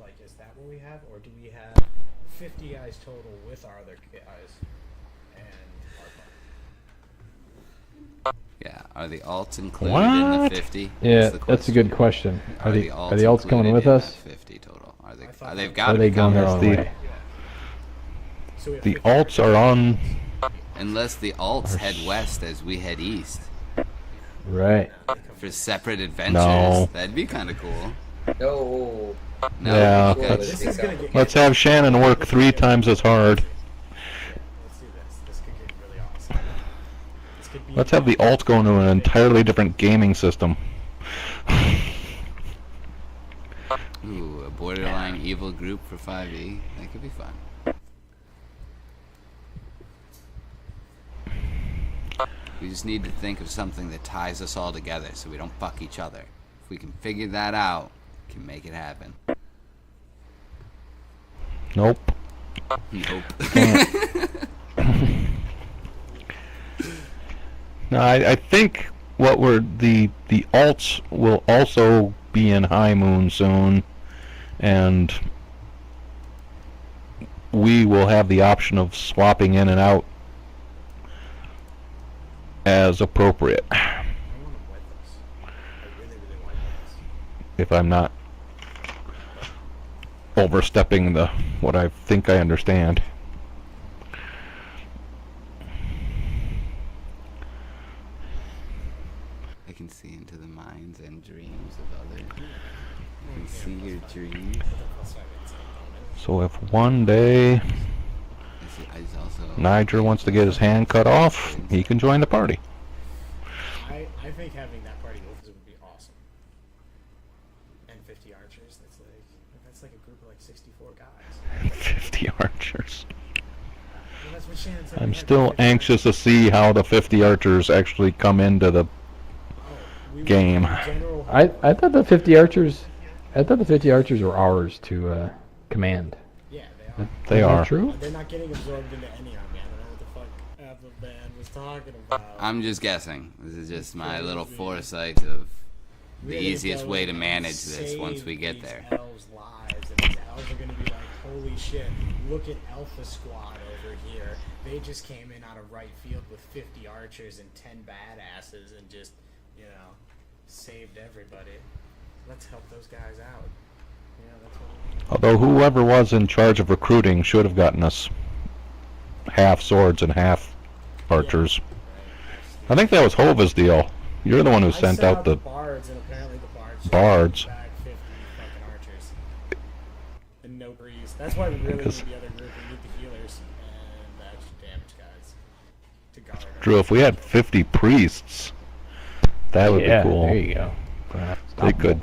like, is that what we have, or do we have 50 guys total with our other guys and our Yeah, are the alts included in the 50? Yeah, that's a good question. Are the alts coming with us? 50 total. they've got to they be going coming. their own way? Yeah. So The alts are on. Unless the alts head west as we head east Right. for separate adventures. No. That'd be kind of cool. No. No, Yeah. Cool, okay. This is gonna get. Let's have Shannon work 3 times as hard. Let's do this. This could get really awesome. This could be. Let's have the alts go into an entirely different gaming system. Ooh, a borderline evil group for 5e. That could be fun. We just need to think of something that ties us all together so we don't fuck each other. If we can figure that out, we can make it happen. Nope. Nope. No, I think what the alts will also be in High Moon soon, and we will have the option of swapping in and out as appropriate. I want to wet this. I really, really want this. If I'm not overstepping the what I think I understand. I can see into the minds and dreams of others. I can see your dreams. So if one day It's also Niger wants to get his hand cut off, he can join the party. I think having that party opens would be awesome. And 50 archers. That's like a group of like 64 guys. 50 archers. Well, that's what Shannon said. I'm still anxious to see how the 50 archers actually come into the game. I thought the 50 archers. I thought the 50 archers were ours to command. Yeah, they are. They Is that are. true? They're not getting absorbed into any army. I don't know what the fuck Apple Band was talking about. I'm just guessing. This is just my little foresight of the Really easiest way to going manage this save once we get these there. elves' lives, and these elves are gonna be like, holy shit! Look at Alpha Squad over here. They just came in out of right field with 50 archers and 10 badasses, and just, saved everybody. Let's help those guys out. Yeah, that's what. Although whoever was in charge of recruiting should have gotten us half swords and half archers. I think that was Hova's deal. You're the one who sent out the bards, and apparently the bards. back 50 fucking archers. And no breeze. That's why we really need the other group. We need the healers and the extra damage guys to guard. Drew. If we had 50 priests, that would be cool. There you go. They could.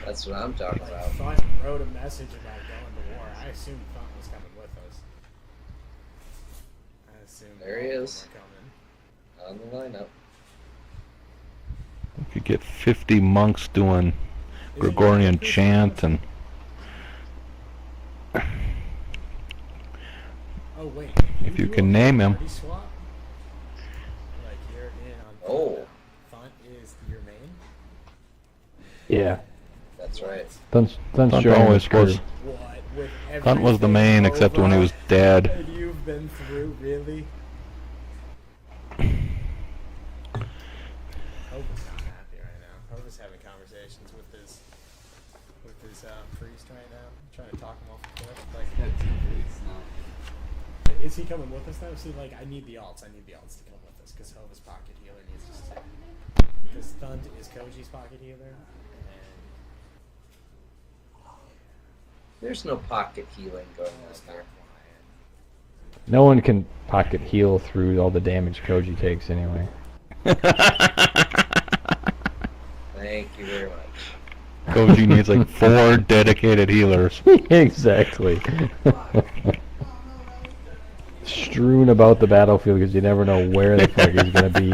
That's what I'm talking about. Thunt wrote a message about going to war. I assumed Thunt was coming with us. I assumed There he all of them is. were coming. On the lineup. We could get 50 monks doing Gregorian chant and. Oh wait. If you can name him. Party swap? Like you're in on Oh. Thunt is your main? Yeah. That's right. Thunt's Thunt joining always the crew. was. What? With Thunt was the everything main, except when he was over dead. that you've been through, really? Hova's not happy right now. Hova's having conversations with his priest right now, trying to talk him off the cliff. Like, is he coming with us now? See, like, I need the alts. I need the alts to come with us because Hova's pocket healer needs to stay. Because Thunt is Koji's pocket healer, and There's no pocket healing going on Hova's here. not quiet. No one can pocket heal through all the damage Koji takes anyway. Thank you very much. Koji needs like 4 dedicated healers. Exactly. Strewn about the battlefield because you never know where the fuck he's gonna be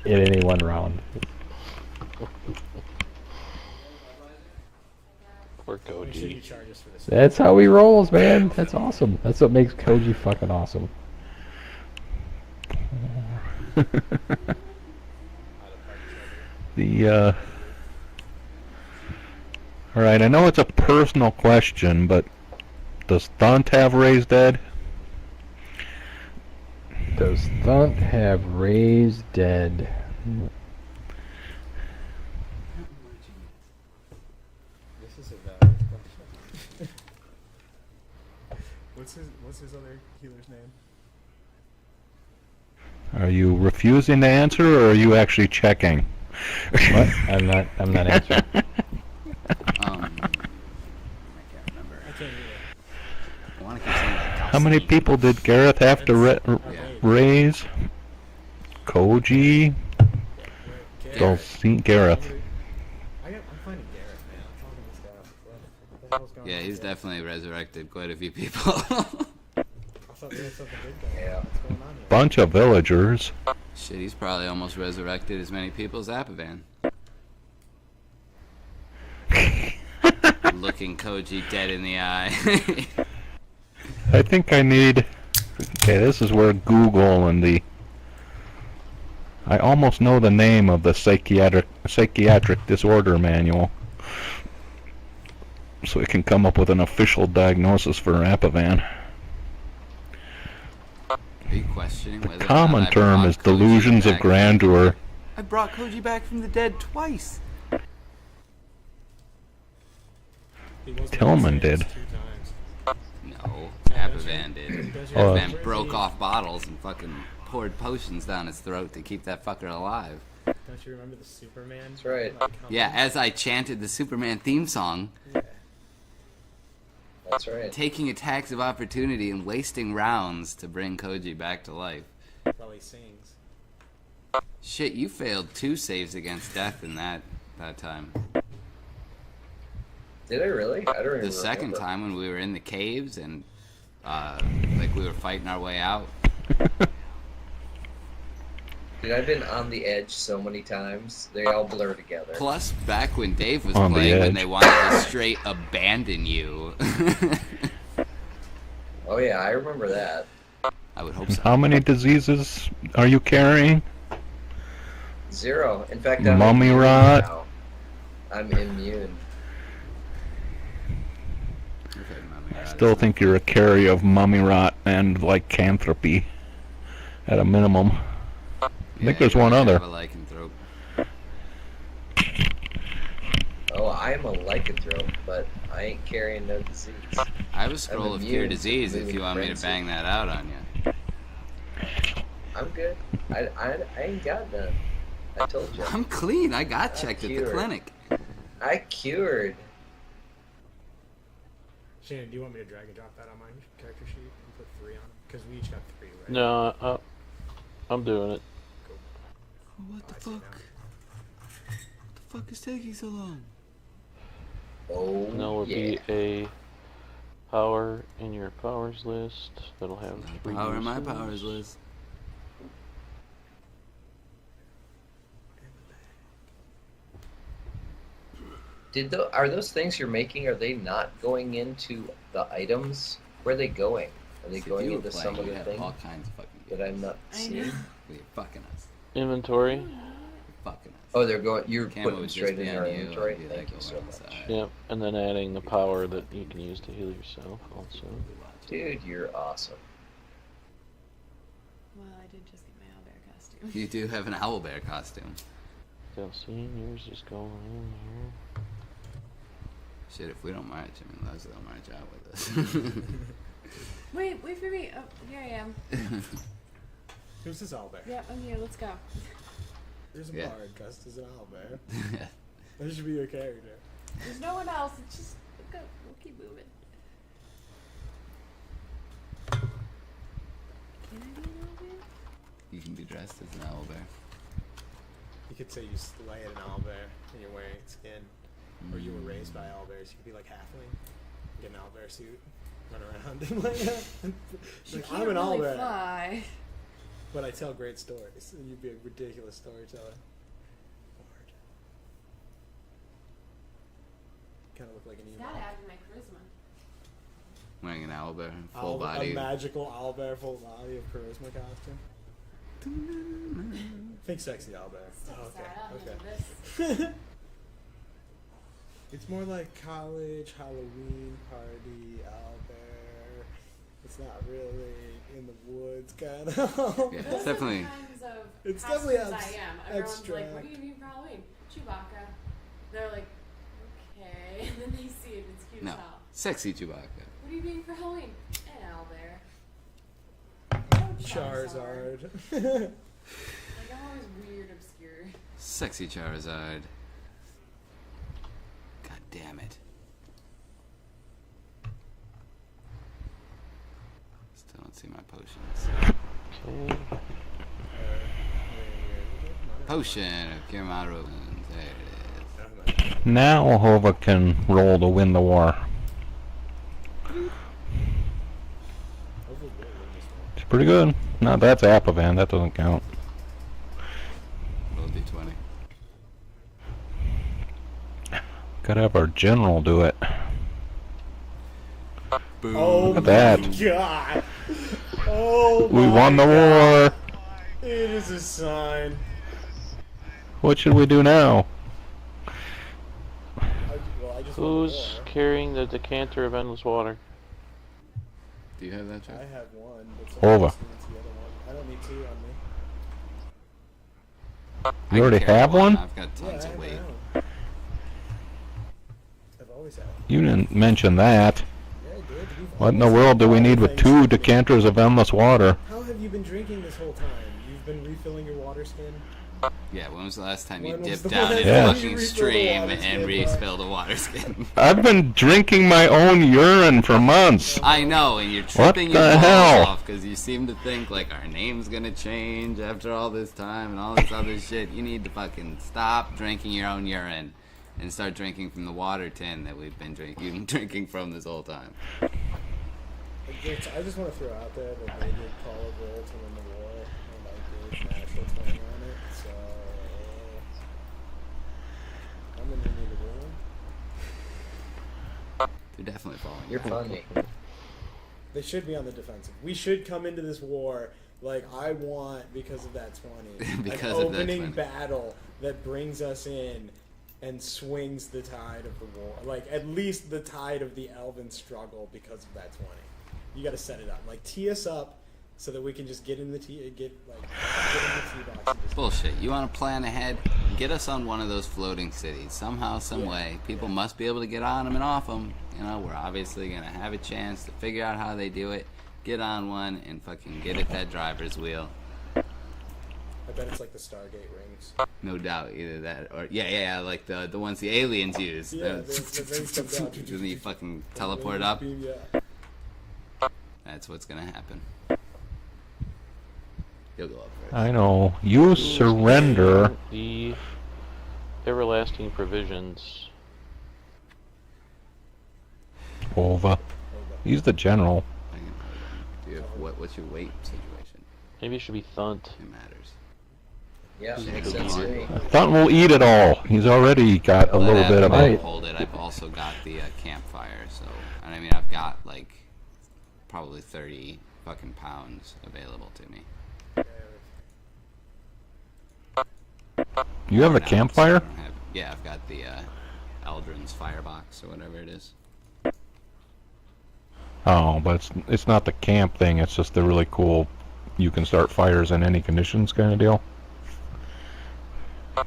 in any one round. Poor Make sure you charge us for this. That's how he rolls, man. That's awesome. That's what makes Koji fucking awesome. Alright, I know it's a personal question, but does Thunt have Raised Dead? Does Thunt have Raised Dead? This is a valid question. What's his other healer's name? Are you refusing to answer, or are you actually checking? What? I'm not answering. I can't remember. I can't either. I want to keep saying like How many people did Gareth have to raise? Koji? Gareth. I'm finding Gareth, man. I'm talking to this guy. What the hell's going Yeah, on he's here? definitely resurrected quite a few people. I thought we had something good going on. What's going on here? Bunch of villagers. Shit, he's probably almost resurrected as many people as Apivan. Looking Koji dead in the eye. I think I need... Okay, this is where Google and the... I almost know the name of the psychiatric disorder manual. So we can come up with an official diagnosis for Apivan. Are you questioning whether Common or not I term brought is Koji delusions of back? grandeur. I brought Koji back from the dead twice. He wasn't Tillman in the did. Saints 2 times. No, Apivan did. Does Oh. your- Apivan broke off bottles and fucking poured potions down his throat to keep that fucker alive. Don't you remember the Superman? That's right. Like, Yeah, as I chanted the Superman theme song, Yeah. That's right. taking attacks of opportunity and wasting rounds to bring Koji back to life. While he sings. Shit, you failed 2 saves against death in that time. Did I really? I don't even The second remember. time when we were in the caves and like we were fighting our way out. Dude, I've been on the edge so many times. They all blur together. Plus, back when Dave was On the playing, when edge. they wanted to straight abandon you. Oh yeah, I remember that. I would hope so. How many diseases are you carrying? 0. In fact, I'm Mummy immune rot. now. I'm immune. Okay, Mommy, Still think you're a carrier of mummy rot and lycanthropy. At a minimum. I think there's one other. Have a lycanthrope. Oh, I am a lycanthrope, but I ain't carrying no disease. I have a scroll of immune cure to disease if moving you want me to frenzy. bang that out on you. I'm good. I ain't got none. I told you. I'm clean. I got checked at the cured. clinic. I cured. Shannon, do you want me to drag and drop that on my character sheet and put 3 on it? Because we each got 3, right? No, I'm doing it. What the I see fuck? now. What the fuck is taking so long? Oh, Now would yeah. be a power in your powers list that'll have 3 Power in my uses. powers list. Are those things you're making, are they not going into the items? Where are they going? Are they See, if going you were into playing, some of you the had things all kinds of fucking that I'm not I seeing? know. You're fucking us. Inventory. You're fucking us. Oh, you're you're Camo putting them would just straight be in on your you, inventory? I'd be Thank like you so over on the much. side. Yep, and then adding the power that you can use to heal yourself also. Dude, you're awesome. Well, I did just get my owlbear costume. You do have an owlbear costume. Delphine, yours is going in here. Shit, if we don't march, I mean, Leslie will march out with us. Wait for me. Oh, here I am. Who's this owlbear? Yep, I'm here. Let's go. There's a Yeah. bard dressed as an owlbear. That should be your character. There's no one else. It's just go. We'll keep moving. Can I be an owlbear? You can be dressed as an owlbear. You could say you slay an owlbear and you're wearing skin. Or you were raised by owlbears. You could be like halfling. Get an owlbear suit. Run around and like that. She Like, can't I'm an really owlbear. fly. But I tell great stories. And you'd be a ridiculous storyteller. Bard. Kind of look like an It's emo. gotta add to my charisma. Wearing an owlbear, full A body. magical owlbear full body of charisma costume. Think sexy owlbear. Step Oh, aside. I don't okay. know this. It's more like college, Halloween party, owlbear. It's not really in the woods, kind of. Yeah, Those it's are definitely. the kinds of It's costumes definitely I am. Everyone's like, abstract. what do you mean for Halloween? Chewbacca. They're like, okay. And then they see it, it's cute No, as hell. sexy Chewbacca. What do you mean for Halloween? An owlbear. Charizard. Like, I'm always weird, obscure. Sexy Charizard. God damn it. Still don't see my potions. Okay. Potion of Kirmaru. There it is. Now Hova can roll to win the war. It's pretty good. No, that's Apovan. That doesn't count. Roll D20. Gotta have our general do it. Boom. Oh Look at my that. god! Oh We my won the god. war. It is a sign. What should we do now? I just won the Who's war. carrying the decanter of endless water? Do you have that, I Chuck? have one, but Over. someone else needs the other one. I don't need two on me. I You can already carry have one? I've got Yeah, tons I of have my weight. own. I've always had. You didn't mention that. Yeah, I did. We've What in the always world had do we water need with things. two decanters of endless water? How have you been drinking this whole time? You've been refilling your water skin? Yeah, when was the last time you When was dipped the down last in time a you fucking refilled a stream water and skin, refilled a water skin? I've been drinking my own urine for months. I know, and you're What tripping the your balls hell? off because you seem to think like our name's gonna change after all this time and all this other shit. You need to fucking stop drinking your own urine and start drinking from the water tin that we've been drinking from this whole time. I just want to throw out there that they did call a roll to win the war, and I gave natural 20 on it, so I'm gonna need a roll. They're definitely following. You're back. funny. They should be on the defensive. We should come into this war like I want because of that 20. Because An of that opening 20. battle that brings us in and swings the tide of the war. Like at least the tide of the Elven struggle because of that 20. You got to set it up. Like tee us up so that we can just get in the tee box and just Bullshit. You want to plan ahead? Get us on one of those floating cities. Somehow, some Yeah, way. People yeah. must be able to get on them and off them. You know, we're obviously going to have a chance to figure out how they do it. Get on one and fucking get at that driver's wheel. I bet it's like the Stargate rings. No doubt, either that or yeah, like the ones the aliens use. Yeah, the rings come down. When you fucking teleport up. Yeah. That's what's gonna happen. You'll go up first. I know. You surrender. The everlasting provisions. Hova. He's the general. I can- Do you have, what's your weight situation? Maybe it should be Thunt. It matters. Yeah, Yeah, makes good sense to one. me. Thought we'll eat it all. He's already got a Well, little bit of I it. hold it. I've also got the campfire. So, and I mean, I've got like probably 30 fucking pounds available to me. You have a No, campfire? I don't have- yeah, I've got the Eldrin's firebox or whatever it is. Oh, but it's not the camp thing. It's just the really cool. You can start fires in any conditions kind of deal.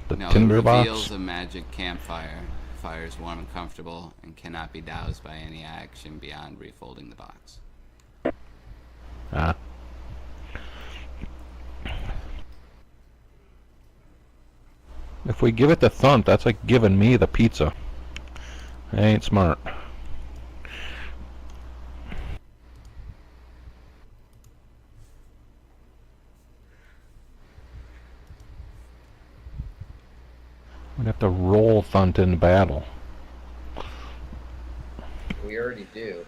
The No, tinder it reveals box. a magic campfire. Fire is warm and comfortable and cannot be doused by any action beyond refolding the box. Ah. If we give it to Thunt, that's like giving me the pizza. That ain't smart. We'd have to roll Thunt in battle. We already do.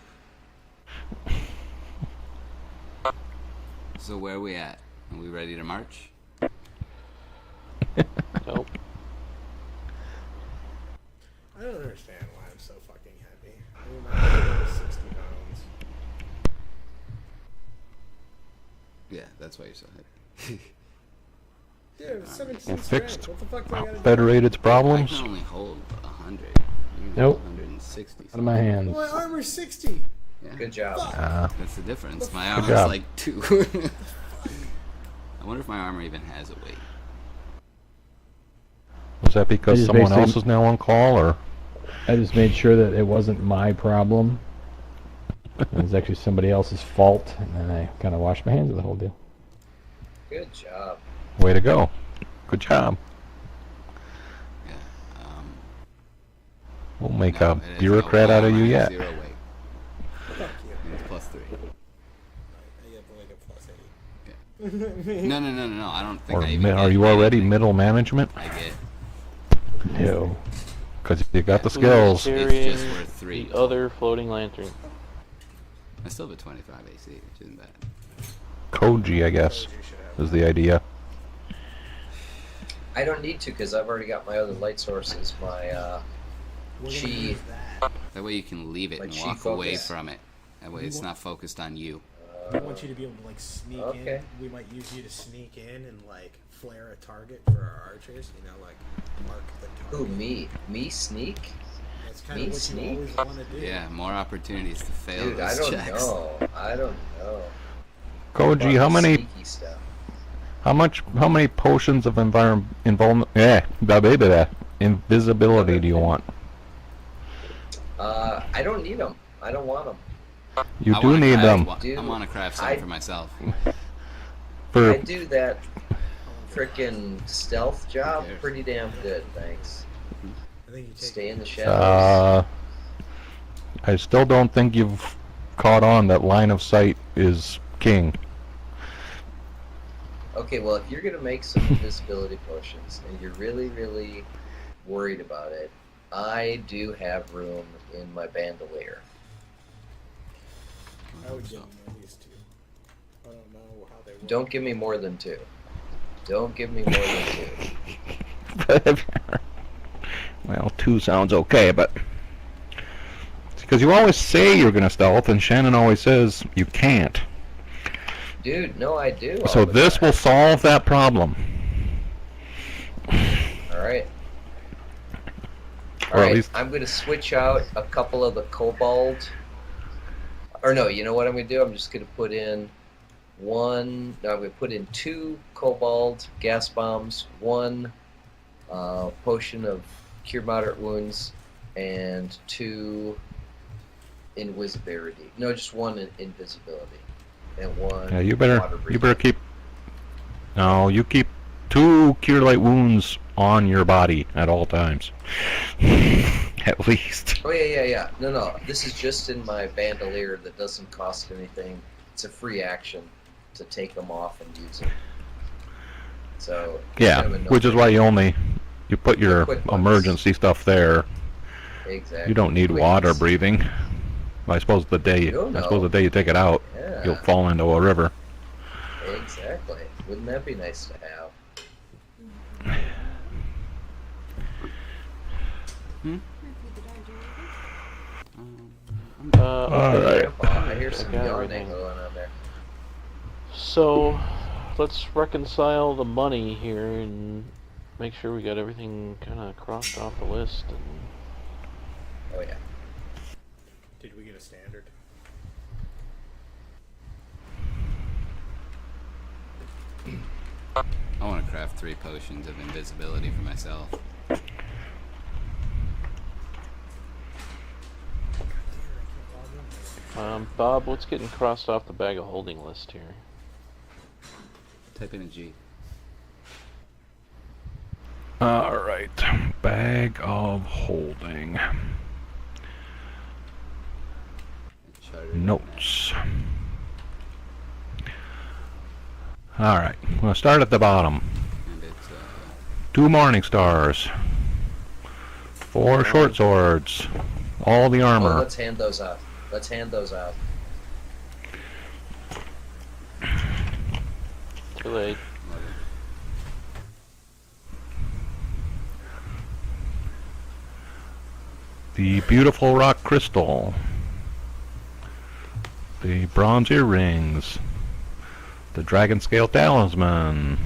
So where are we at? Are we ready to march? Nope. I don't understand why I'm so fucking heavy. I mean, my weight is 60 pounds. Yeah, that's why you're so heavy. Dude, 17 Well, strength. fixed What the fuck do I gotta do? Federated's I problems. can only hold 100. You can do Nope. 160. Out of my hands. My armor's 60. Yeah. Good job. That's the difference. My armor's job. like 2. I wonder if my armor even has a weight. Was that because just someone basically- else is now on call, or? I just made sure that it wasn't my problem. It was actually somebody else's fault, and then I kind of washed my hands of the whole deal. Good job. Way to go. Good job. Yeah. We'll make No, a it is bureaucrat no out of you armor, yet. 0 weight. Fuck you. It's +3. I get like a +8. No. I don't think Or I even are get you already anything. middle management? I get. No. Because you got the Who's skills. carrying It's just worth 3. the other floating lantern? I still have a 25 AC, which isn't bad. Koji, I guess, is the idea. I don't need to because I've already got my other light sources. My We're gonna Chi. use that. That way you can leave it Like and chi walk away focus. from it. That way it's not focused on you. We want you to be able to like sneak Okay. in. We might use you to sneak in and like flare a target for our archers. You know, like mark the Who, target. me sneak? That's kind me of what sneak? you always want to do. Yeah, more opportunities to fail Dude, those I don't checks. know. I don't know. Koji, how many Sneaky stuff. how many potions of invisibility do you want? I don't need them. I don't want them. You I do wanna need craft them one- Dude, I want to craft some I- for myself. for I do that frickin' stealth job cares? pretty damn good, thanks. I think you take Stay in the shadows. I still don't think you've caught on that line of sight is king. Okay, well, if you're gonna make some invisibility potions and you're really, really worried about it, I do have room in my bandolier. I would give you at least 2. I don't know how they work. Don't give me more than 2. Don't give me more than 2. Well, 2 sounds okay, but because you always say you're gonna stealth, and Shannon always says you can't. Dude, no, I do. all So the this time. will solve that problem. Alright. Or at Alright, least- I'm gonna switch out a couple of the cobalt. Or no, you know what I'm gonna do? I'm just gonna put in I'm gonna put in 2 cobalt gas bombs, 1 potion of cure moderate wounds, and 2 invisibility. No, just 1 invisibility. And 1 Yeah, you water better breathing. keep. No, you keep 2 cure light wounds on your body at all times. At least. Oh yeah. No. This is just in my bandolier that doesn't cost anything. It's a free action to take them off and use them. So Yeah, kind of a which is why you put your Quick ones. emergency stuff there. exactly. You don't need Quick water ones. breathing. I suppose the day No, the day you take it out, Yeah, you'll fall into a river. exactly. Wouldn't that be nice to have? Okay. Grandpa, I hear some got yawning everything. going on there. So, let's reconcile the money here and make sure we got everything kind of crossed off the list. And Oh yeah. Did we get a standard? I want to craft 3 potions of invisibility for myself. Bob, what's getting crossed off the bag of holding list here? Type in a G. All right, bag of holding Chartered notes. All right, I'm gonna start at the bottom. And it's 2 morning stars, 4 short swords, all the Oh, armor. let's hand those out. Let's hand those out. Too late. The beautiful rock crystal, the bronze earrings, the dragon scale talisman.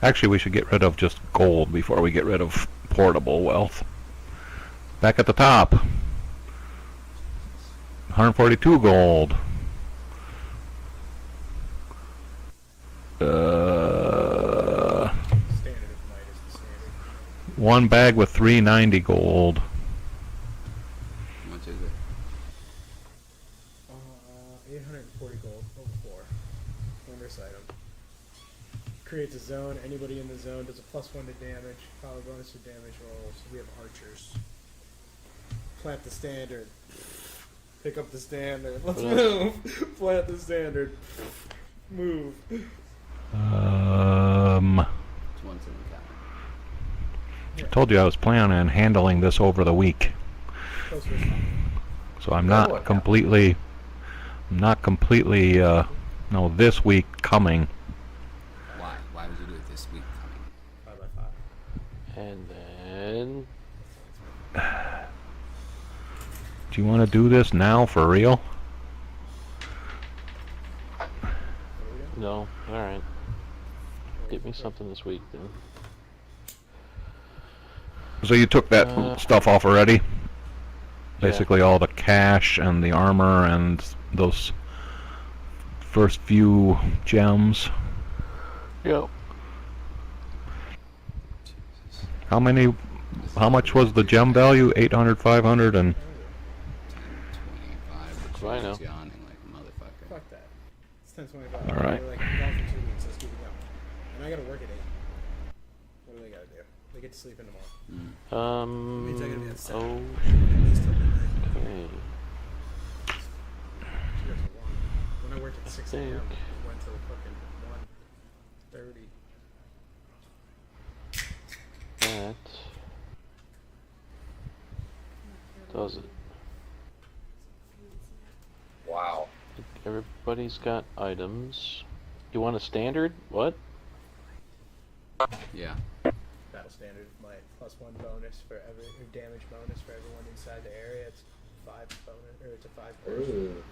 Actually, we should get rid of just gold before we get rid of portable wealth. Back at the top. 142 gold. Standard of might is the standard. One bag with 390 gold. How much is it? 840 gold, over 4. Wondrous item. Creates a zone. Anybody in the zone does a +1 to damage. Power bonus to damage rolls. We have archers. Plant the standard. Pick up the standard. Let's move. Plant the standard. Move. It's once in the I told you I was planning on handling this over the week. Close to the So I'm not completely, this week coming. Why? Why would you do it this week coming? 5x5. And then Do you want to do this now for real? What are we doing? no, all right. Get me something this week then. So you took that stuff off already? Yeah. Basically all the cash and the armor and those first few gems. Yep. Jesus. How much was the gem value? 800, 500, and 10, 25. I know. But yawning like a motherfucker. Fuck that. It's 10:25. All right. We're like gone for 2 weeks. Let's keep it going. And I gotta work at 8. What do they gotta do? They get to sleep in tomorrow. Um. Means I gotta be at 7. Oh. At least till midnight. Okay. She goes to 1. When I worked at 6 a.m., Think. it went till fucking 1:30. That does it. Wow. Everybody's got items. You want a standard? What? Yeah. Battle standard might +1 bonus for every or damage bonus for everyone inside the area. It's 5 bonus or it's a 5 bonus. Ooh.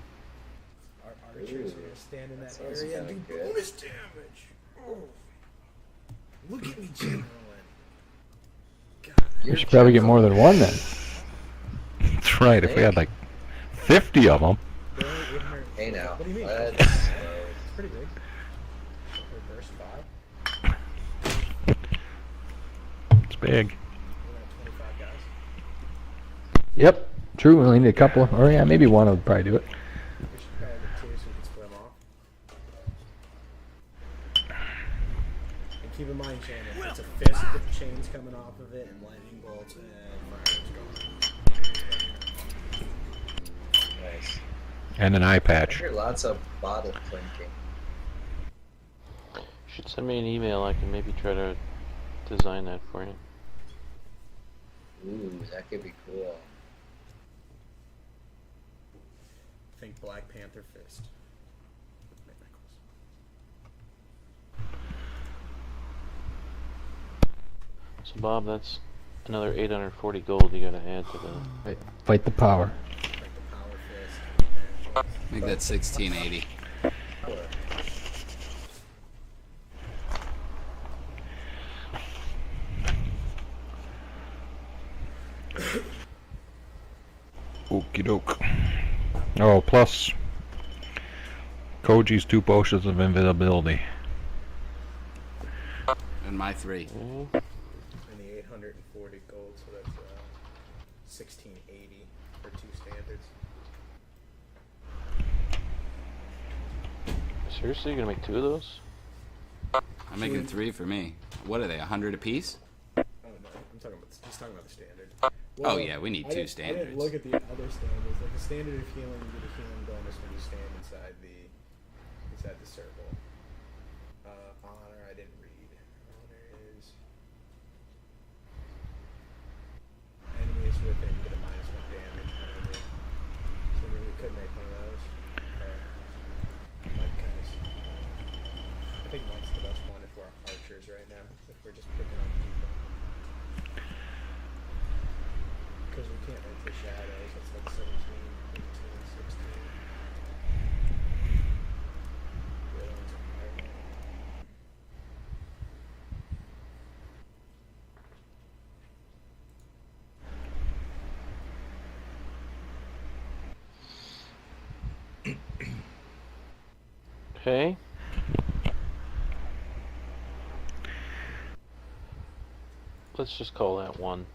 Our archers Ooh. are gonna stand in that Sounds area and kinda do good. bonus damage. Oh. Look at me channeling. God. We should probably get more than one then. that's right, if we had like 50 of them. They're only 800. Hey now. What do you mean? Let's It's pretty big. Reverse 5. It's big. We got 25 guys. Yep, true. We only need a couple. Or yeah, maybe one would probably do it. We should probably get 2 so we can split them off. And keep in mind, Shannon, it's a fist with chains coming off of it and lightning bolts and fireworks going. nice. And an eye I patch. hear lots of bottle clinking. Should send me an email. I can maybe try to design that for you. Ooh, that could be cool. Think Black Panther fist. So Bob, that's another 840 gold you gotta add to the. Fight the power. Like the power fist. Make that 1680. Okie doke. Oh, plus Koji's 2 potions of invisibility. And my 3. Okay. And the 840 gold, so that's 1680 for 2 standards. Seriously, you're gonna make 2 of those? I'm making 3 for me. What are they? 100 apiece? Oh no, I'm talking about just talking about the standard. Oh, yeah, we need I 2 didn't- I standards. didn't look at the other standards. Like the standard of healing, you get a healing bonus when you stand inside the circle. Honor, I didn't read. Honor is enemies within get a -1 damage penalty. So we could make one of those. Mike kind of. I think Mike's the best one if we're archers right now. If we're just picking on people. Because we can't make the shadows. That's like 17, 18, 16. The other ones are higher. Okay. Let's just call that one.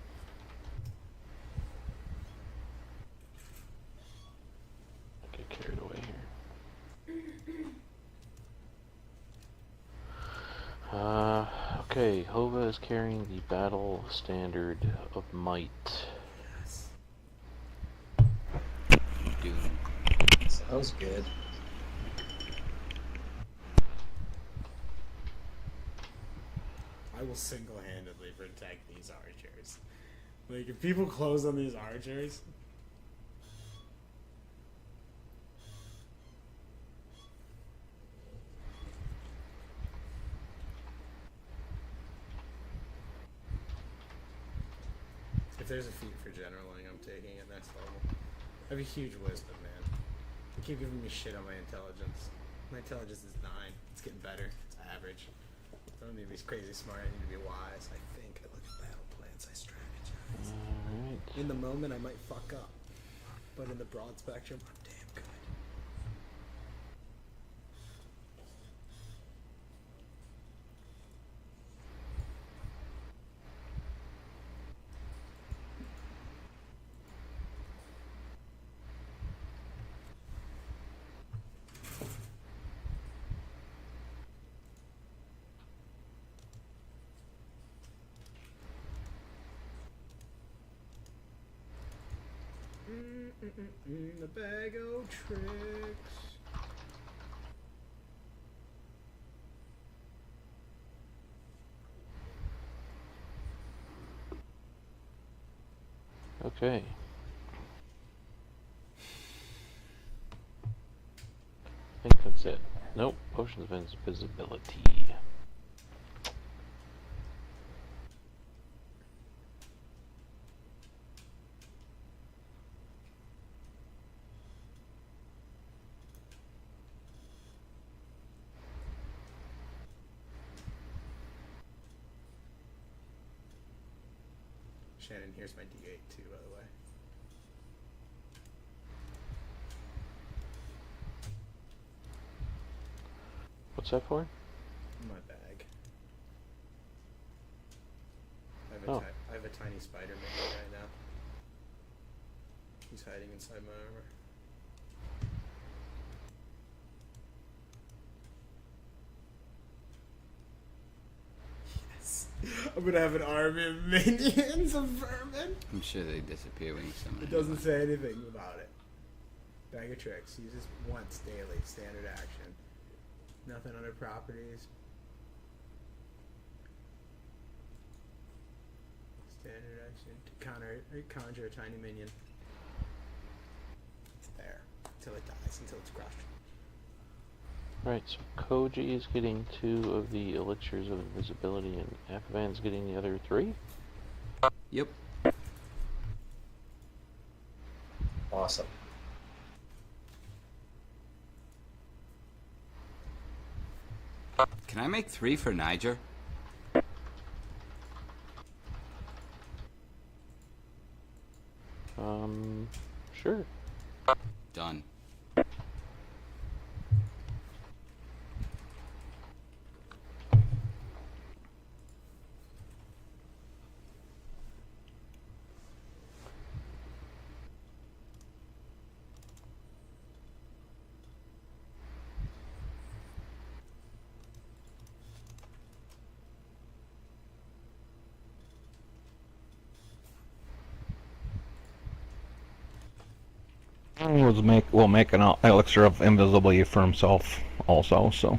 Get carried away here. Okay, Hova is carrying the battle standard of might. Yes. Doom. Sounds good. I will single-handedly protect these archers. Like, if people close on these archers... If there's a feat for generaling, I'm taking it next level. I have a huge wisdom, man. They keep giving me shit on my intelligence. My intelligence is 9. It's getting better. It's average. I don't need to be crazy smart. I need to be wise. I think. I look at battle plans. I strategize. Alright. In the moment, I might fuck up. But in the broad spectrum, I'm damn good. The bag of tricks. Okay. I think that's it. Nope. Potions of invisibility. Shannon, here's my D8 too, by the way. What's that for? My bag. Oh. I have a tiny spider minion right now. He's hiding inside my armor. Yes. I'm gonna have an army of minions of vermin. I'm sure they disappear when you summon It doesn't say anything about it. Bag of tricks. Uses once daily. Standard action. Nothing under properties. Standard action. To conjure a tiny minion. It's there. Until it dies. Until it's crushed. Right, so Koji is getting 2 of the elixirs of invisibility, and Akavan's getting the other 3? Yep. Awesome. Can I make 3 for Niger? Sure. Done. Will make an elixir of invisibility for himself also. So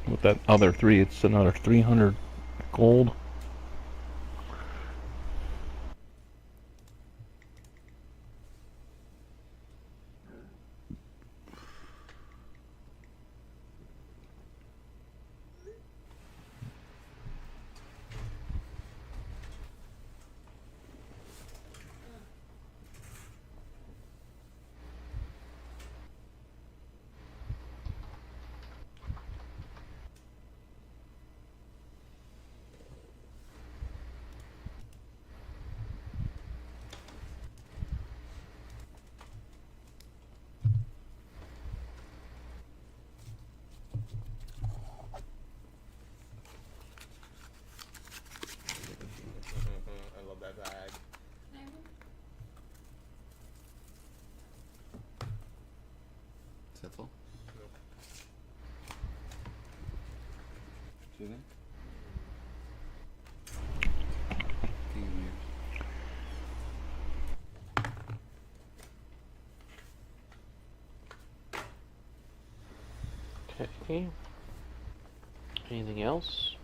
with that other 3, it's another 300 gold. that full? Do you think? Can you give me Okay. Anything else?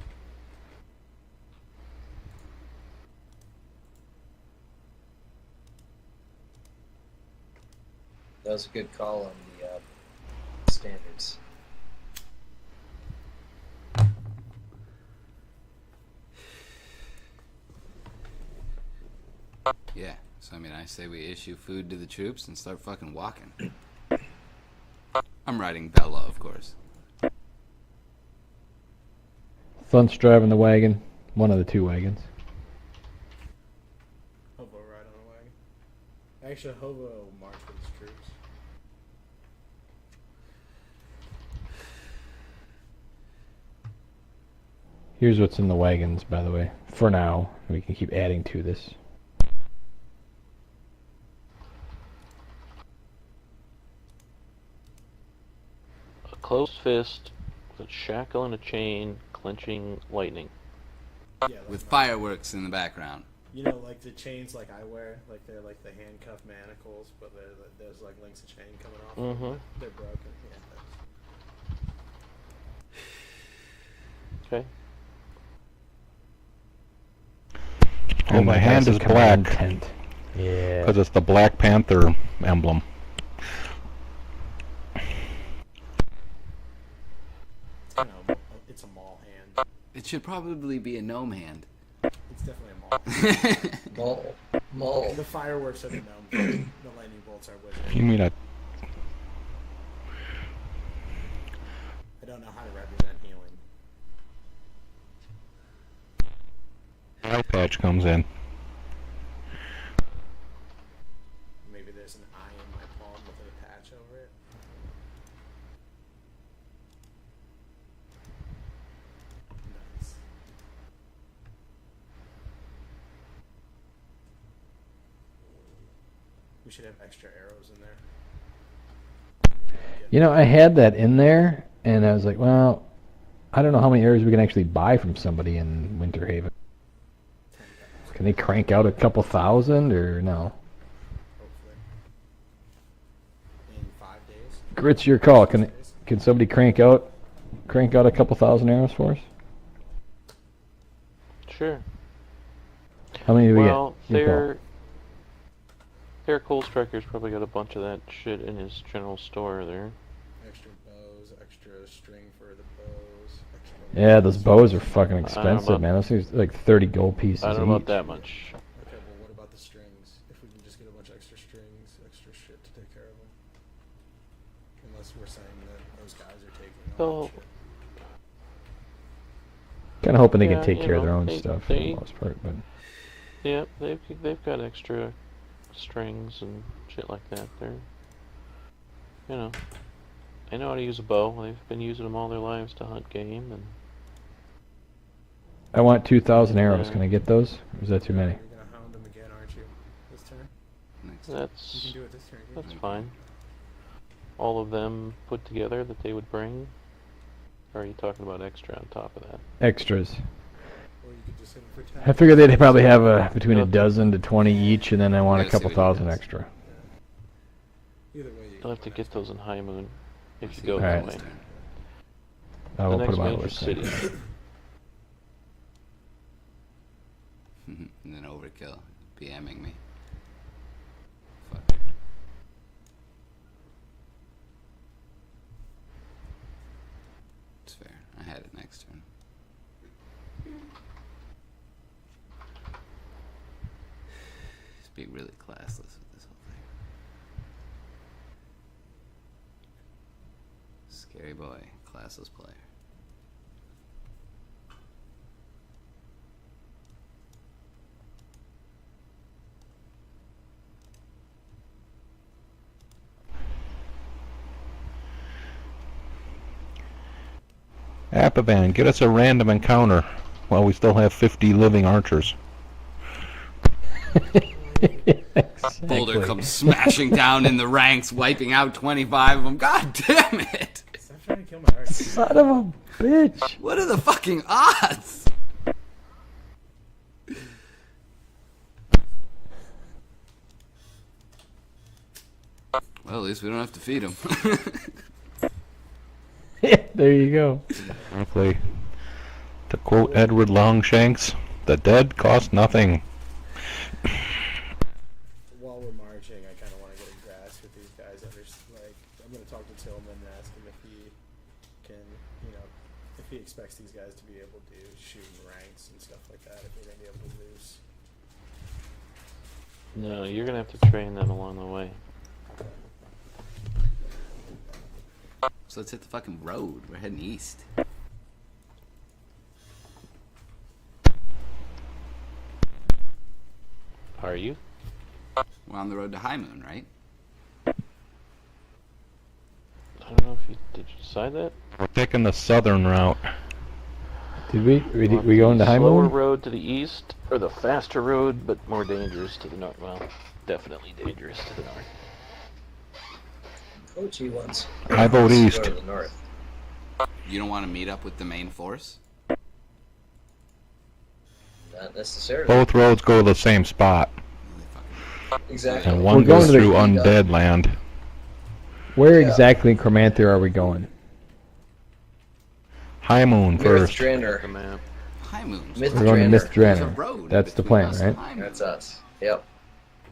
That was a good call on the standards. Yeah, so I mean, I say we issue food to the troops and start fucking walking. I'm riding Bella, of course. Thunt's driving the wagon. One of the two wagons. Hobo ride on a wagon. Actually, Hobo will march with his troops. Here's what's in the wagons, by the way. For now, we can keep adding to this. A closed fist with a shackle and a chain, clenching lightning. Yeah, like With my- fireworks in the background. You know, like the chains like I wear, like they're like the handcuff manacles, but there's like links of chain coming off. Mhm. They're broken. Yeah. Okay. And my the hand guy's is a command black tent. Yeah. because it's the Black Panther emblem. No, it's a mall hand. It should probably be a gnome hand. It's definitely a mall. Mole. The fireworks are the gnome. The lightning bolts are wizard. You mean a I don't know how to represent healing. eye patch comes in? Maybe there's an eye in my palm with a patch over it. Nice. We should have extra arrows in there. You know, I had that in there, and I was like, well, I don't know how many arrows we can actually buy from somebody in Winter Haven. 10,000, Can they crank out a couple thousand, or no? hopefully. In 5 days. Grit's your call. 6 Can days. can somebody crank out a couple thousand arrows for us? Sure. How many do we Well, get? Your call. their Cold Striker's probably got a bunch of that shit in his general store there. Extra bows, extra string for the bows. Extra Yeah, those bows are fucking know expensive, about- man. Those things are like 30 gold pieces I don't know each. about that much. Okay, well, what about the strings? If we can just get a bunch of extra strings, extra shit to take care of them. Unless we're saying that those guys are taking all that So- shit. Kind of hoping they Yeah, can take you care of their know, own they- stuff for they- the most part, but Yeah, they've got extra strings and shit like that. They're, you know, they know how to use a bow. They've been using them all their lives to hunt game, and I want 2,000 arrows. Yeah. Can I get those? Or is that too many? You're gonna hound them again, aren't you? This turn? Next. You that's can do it this turn. can't that's you? fine. All of them put together that they would bring. Or are you talking about extra on top of that? Extras. Or you could just hit them for 10. I figured they'd probably have between a Yep. dozen to 20 each, and then I want a Yeah, see couple what he thousand does. extra. Either way, you You'll have to go get next those in High Moon if you See go what that Alright. way. happens turn. I The will put next them on a major list. city. then. And then overkill. BMing me. Fuck. It's fair. I had it next turn. Just being really classless with this whole thing. Scary boy, classless player. Apavan, get us a random encounter while we still have 50 living archers. Boulder comes smashing down in the ranks, wiping out 25 of them. God damn it! Stop trying to kill my archer. Son of a bitch. What are the fucking odds? Well, at least we don't have to feed him. Yeah, there you go. Frankly, to quote Edward Longshanks, the dead cost nothing. While we're marching, I kind of want to get a grasp with these guys. Like, I'm going to talk to Tillman and ask him if he can, you know, if he expects these guys to be able to shoot in ranks and stuff like that, if we're going to be able to lose. No, you're gonna have to train them along the way. So let's hit the fucking road. We're heading east. Are you? We're on the road to High Moon, right? I don't know if you did. You decide that? We're taking the southern route. Did we go into High Slower Moon? road to the east, or the faster road, but more dangerous to the north. Well, definitely dangerous to the north. OG ones. I vote Let's east. Go to the north. You don't want to meet up with the main force? Not necessarily. Both roads go to the same spot, Exactly. and We're one going goes to the- through undead land. Where Yeah. exactly in Cormanther are we going? High Moon North first. The Draenor. map. High Moon. Myth- We're going to Myth There's a Draenor. road That's the between plan, us and right? High Moon. That's us. Yep.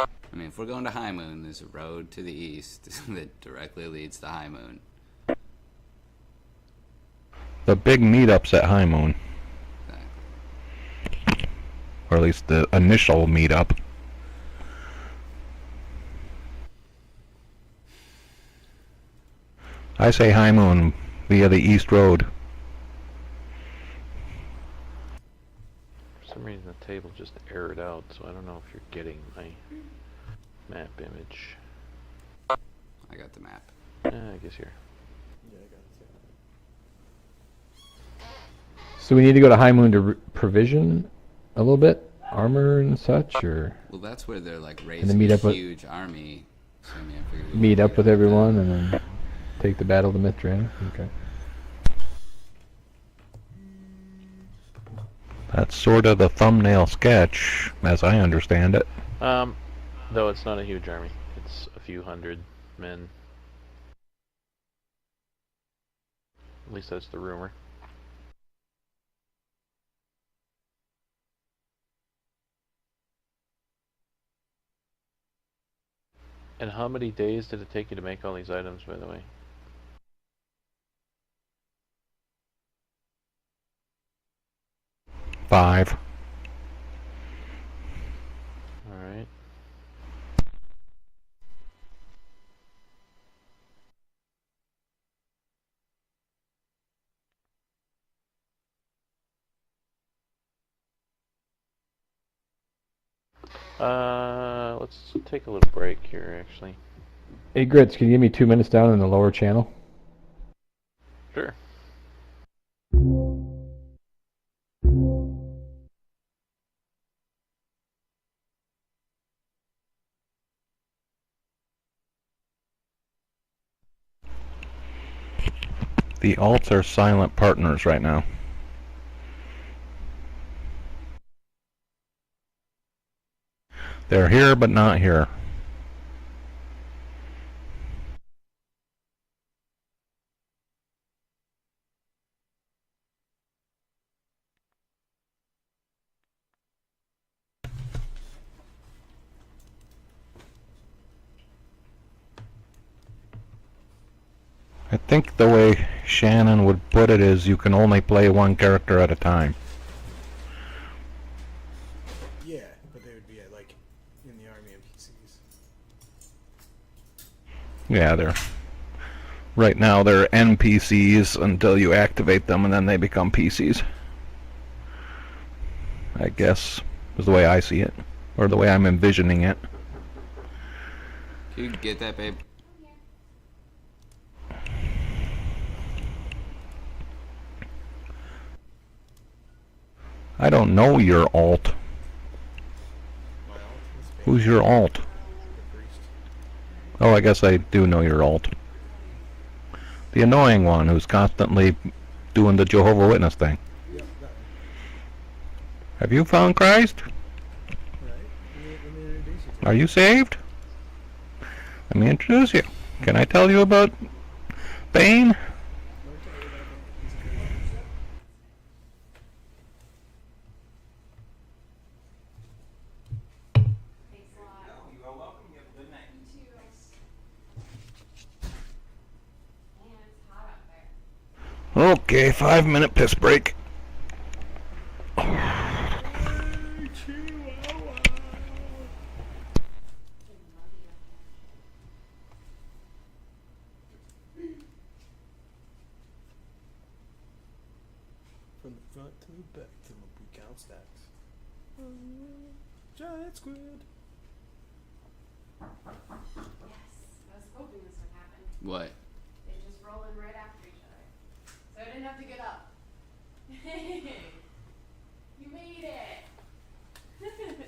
I mean, if we're going to High Moon, there's a road to the east that directly leads to High Moon. The big meetups at High Moon, Exactly. or at least the initial meetup. I say High Moon via the East Road. For some reason, the table just errored out, so I don't know if you're getting my map image. I got the map. I guess you're. Yeah, I got it. So we need to go to High Moon to provision a little bit, armor and such, or Well, that's where they're like then raising meet a up with- huge army. So, I mean, I figured we'd meet up with that. everyone and then take the battle to Myth Draenor. Okay. That's sort of the thumbnail sketch, as I understand it. Though it's not a huge army. It's a few hundred men. At least that's the rumor. And how many days did it take you to make all these items, by the way? Five. Alright. Let's take a little break here, actually. Hey Grits, can you give me 2 minutes down in the lower channel? Sure. The alts are silent partners right now. They're here, but not here. I think the way Shannon would put it is you can only play one character at a time. Yeah, but they would be like in the army NPCs. Yeah, they're right now they're NPCs until you activate them and then they become PCs. I guess is the way I see it, or the way I'm envisioning it. Can you get that, babe? I don't know your alt. My alt is big. Who's your alt? Oh, I guess I do know your alt. The annoying one who's constantly doing the Jehovah Witness thing. Yep, that one. Have you found Christ? Right? Let me introduce you to Are you saved? Let me introduce you. Can I tell you about Bane? Let me tell you about that. He's a great dude. Thanks a lot. You are welcome. You have a good night. You too. Man, it's hot out there. Okay, 5-minute piss break. From the front to the back, till we count stacks. Giant squid. Yes, I was hoping this would happen. What? They just roll in right after each other. So I didn't have to get up. You made it!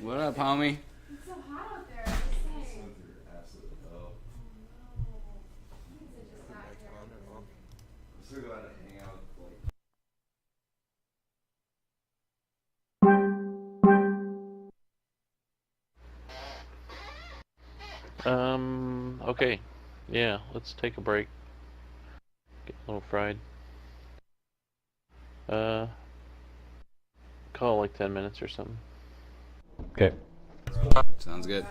What up, homie? It's so hot out there, I'm just saying. Absolute hell. Oh no. Kids are just not here. I'm still going to hang out like. Okay. Yeah, let's take a break. Get a little fried. Uh, call like 10 minutes or something. Okay. Sounds good.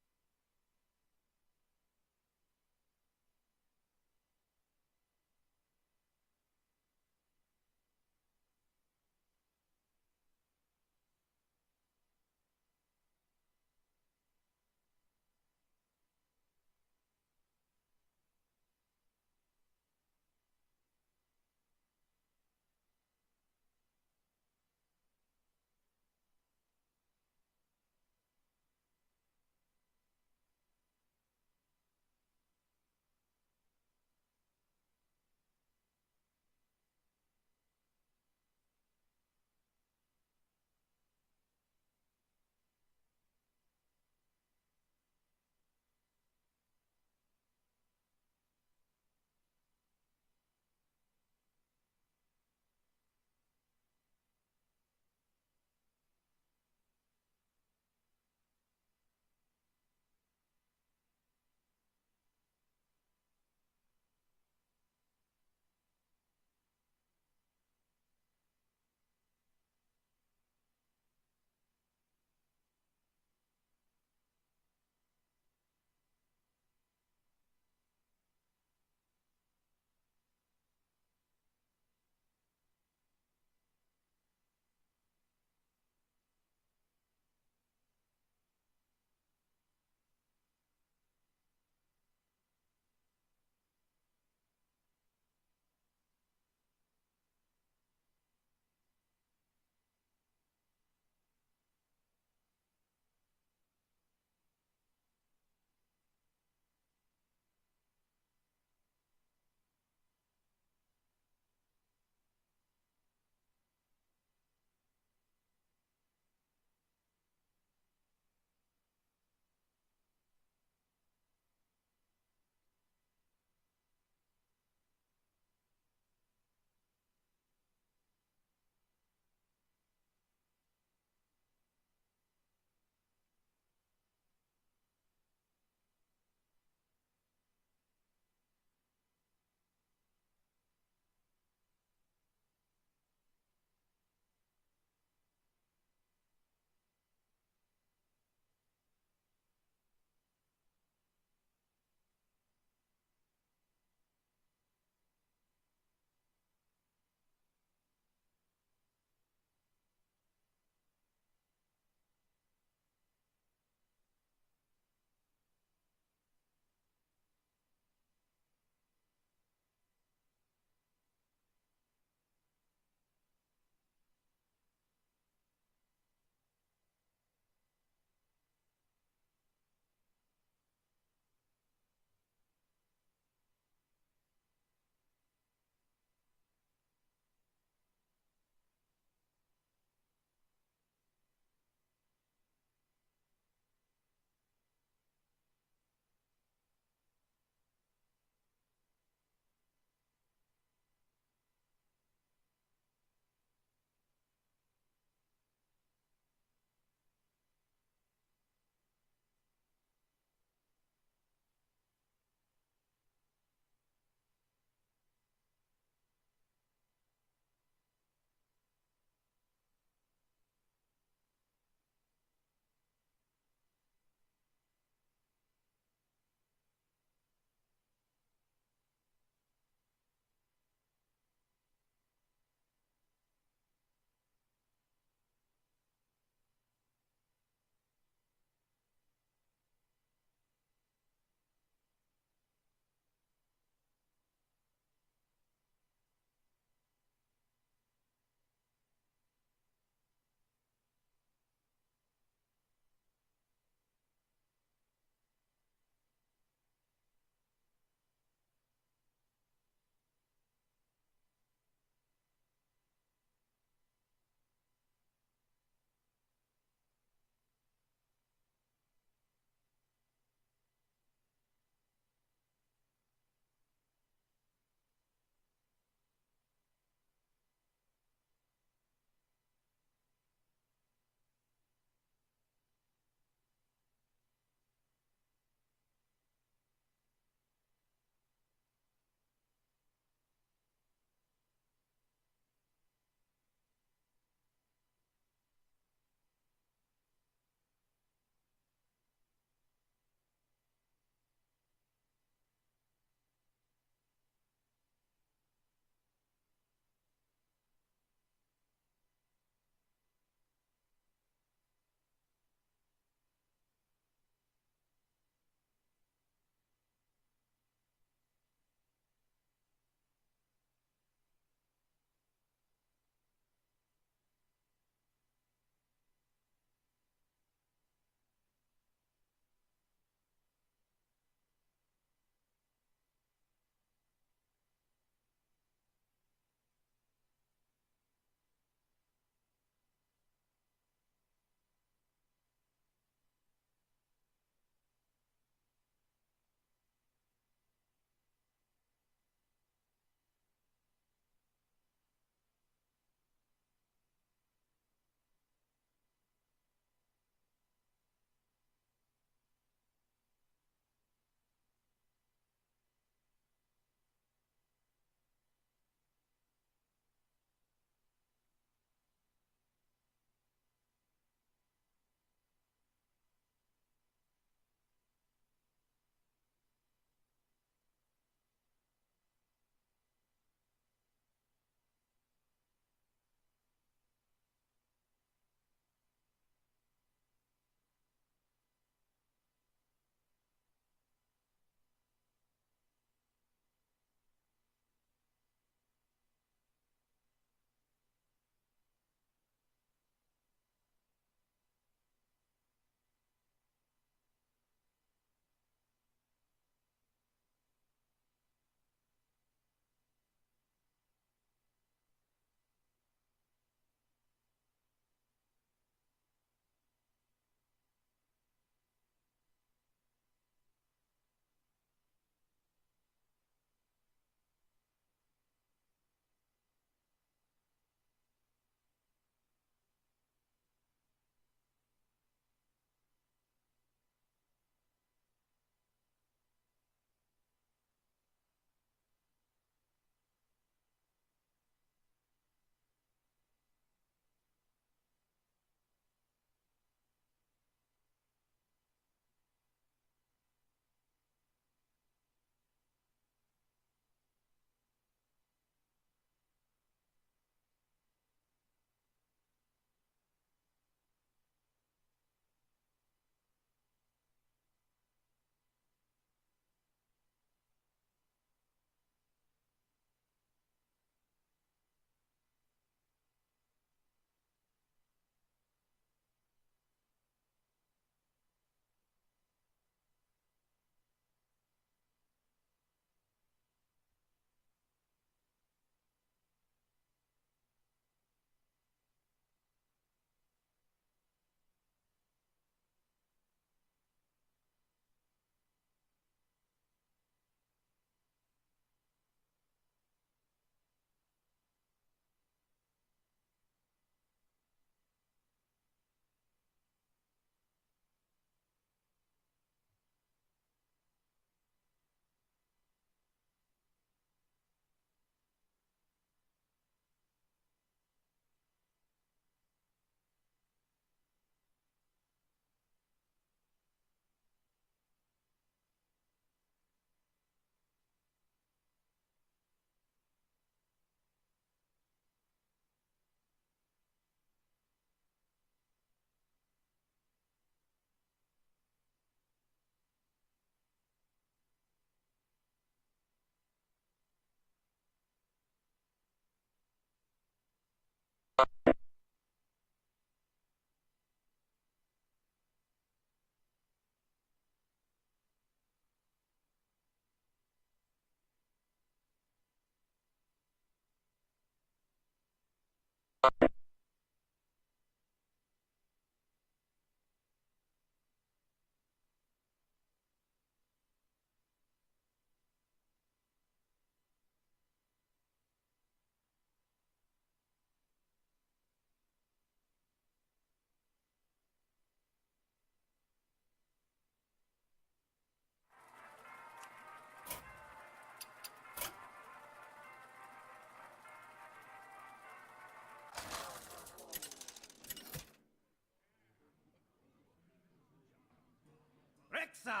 Alexa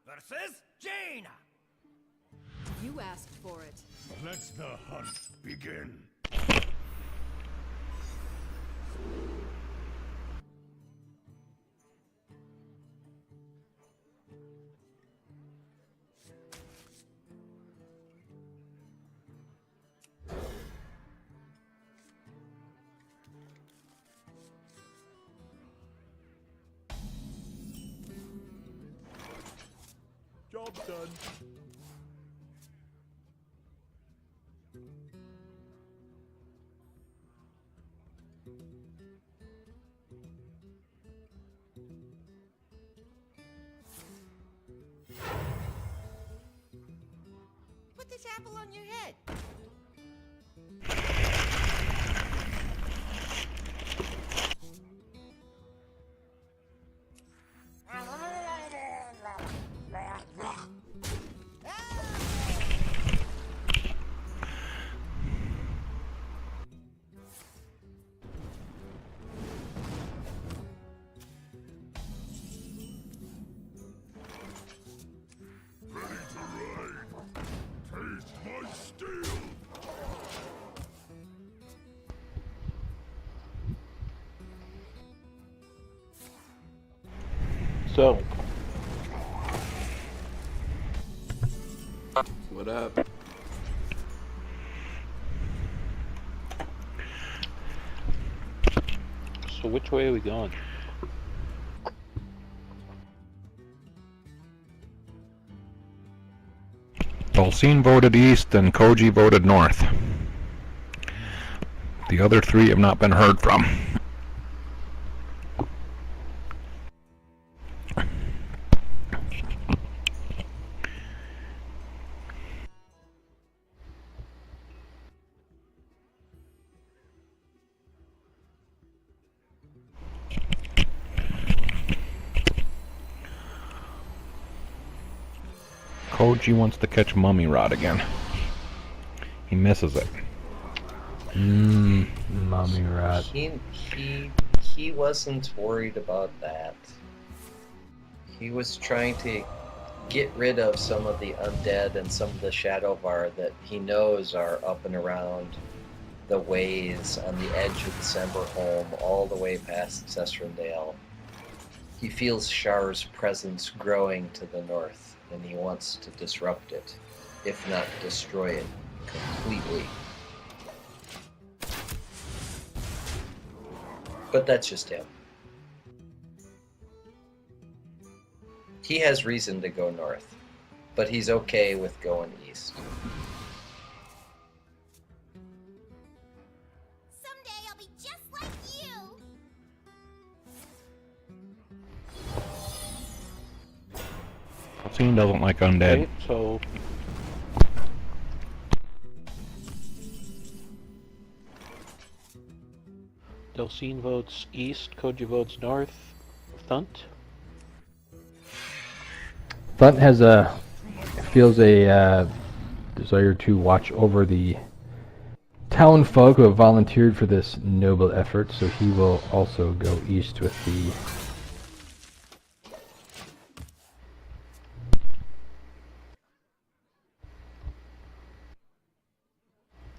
versus Jaina. You asked for it. Let the hunt begin. Job done. Put this apple on your head. Ready to ride. Taste my steel. So, What up? so which way are we going? Dulcine voted east and Koji voted north. The other three have not been heard from. Koji wants to catch mummy rod again. He misses it. Mommy rat. He wasn't worried about that. He was trying to get rid of some of the undead and some of the Shadowvar that he knows are up and around the ways on the edge of the Semberholm, all the way past Cessrendale. He feels Shar's presence growing to the north, and he wants to disrupt it, if not destroy it completely. But that's just him. He has reason to go north, but he's okay with going east. Someday I'll be just like you. Dulcine doesn't like undead. Right, so Dulcine votes east, Koji votes north. Thunt? Thunt feels a desire to watch over the town folk who have volunteered for this noble effort, so he will also go east with the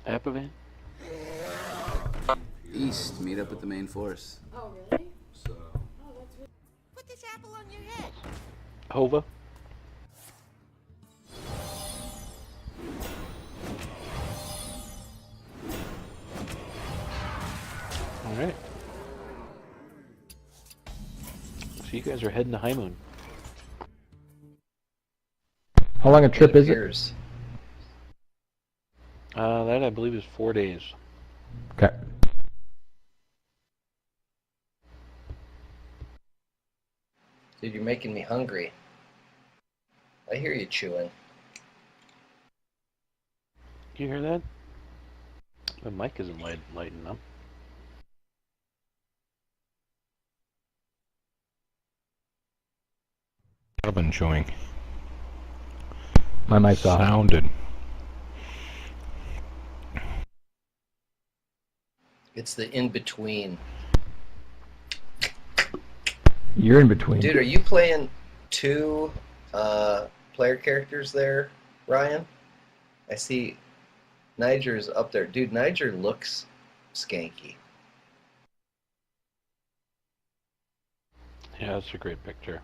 Apavan? East, meet up with the main force. Oh, really? So, Oh, that's really. Put this apple on your head. Hova? Alright. So you guys are heading to High Moon. How long a trip is it? appears. That I believe is 4 days. Okay. Dude, you're making me hungry. I hear you chewing. You hear that? The mic isn't lighting up. I've been chewing. My mic's off. Sounded. It's the in-between. You're in between. Dude, are you playing two player characters there, Ryan. I see Niger's up there. Dude, Niger looks skanky. Yeah, that's a great picture.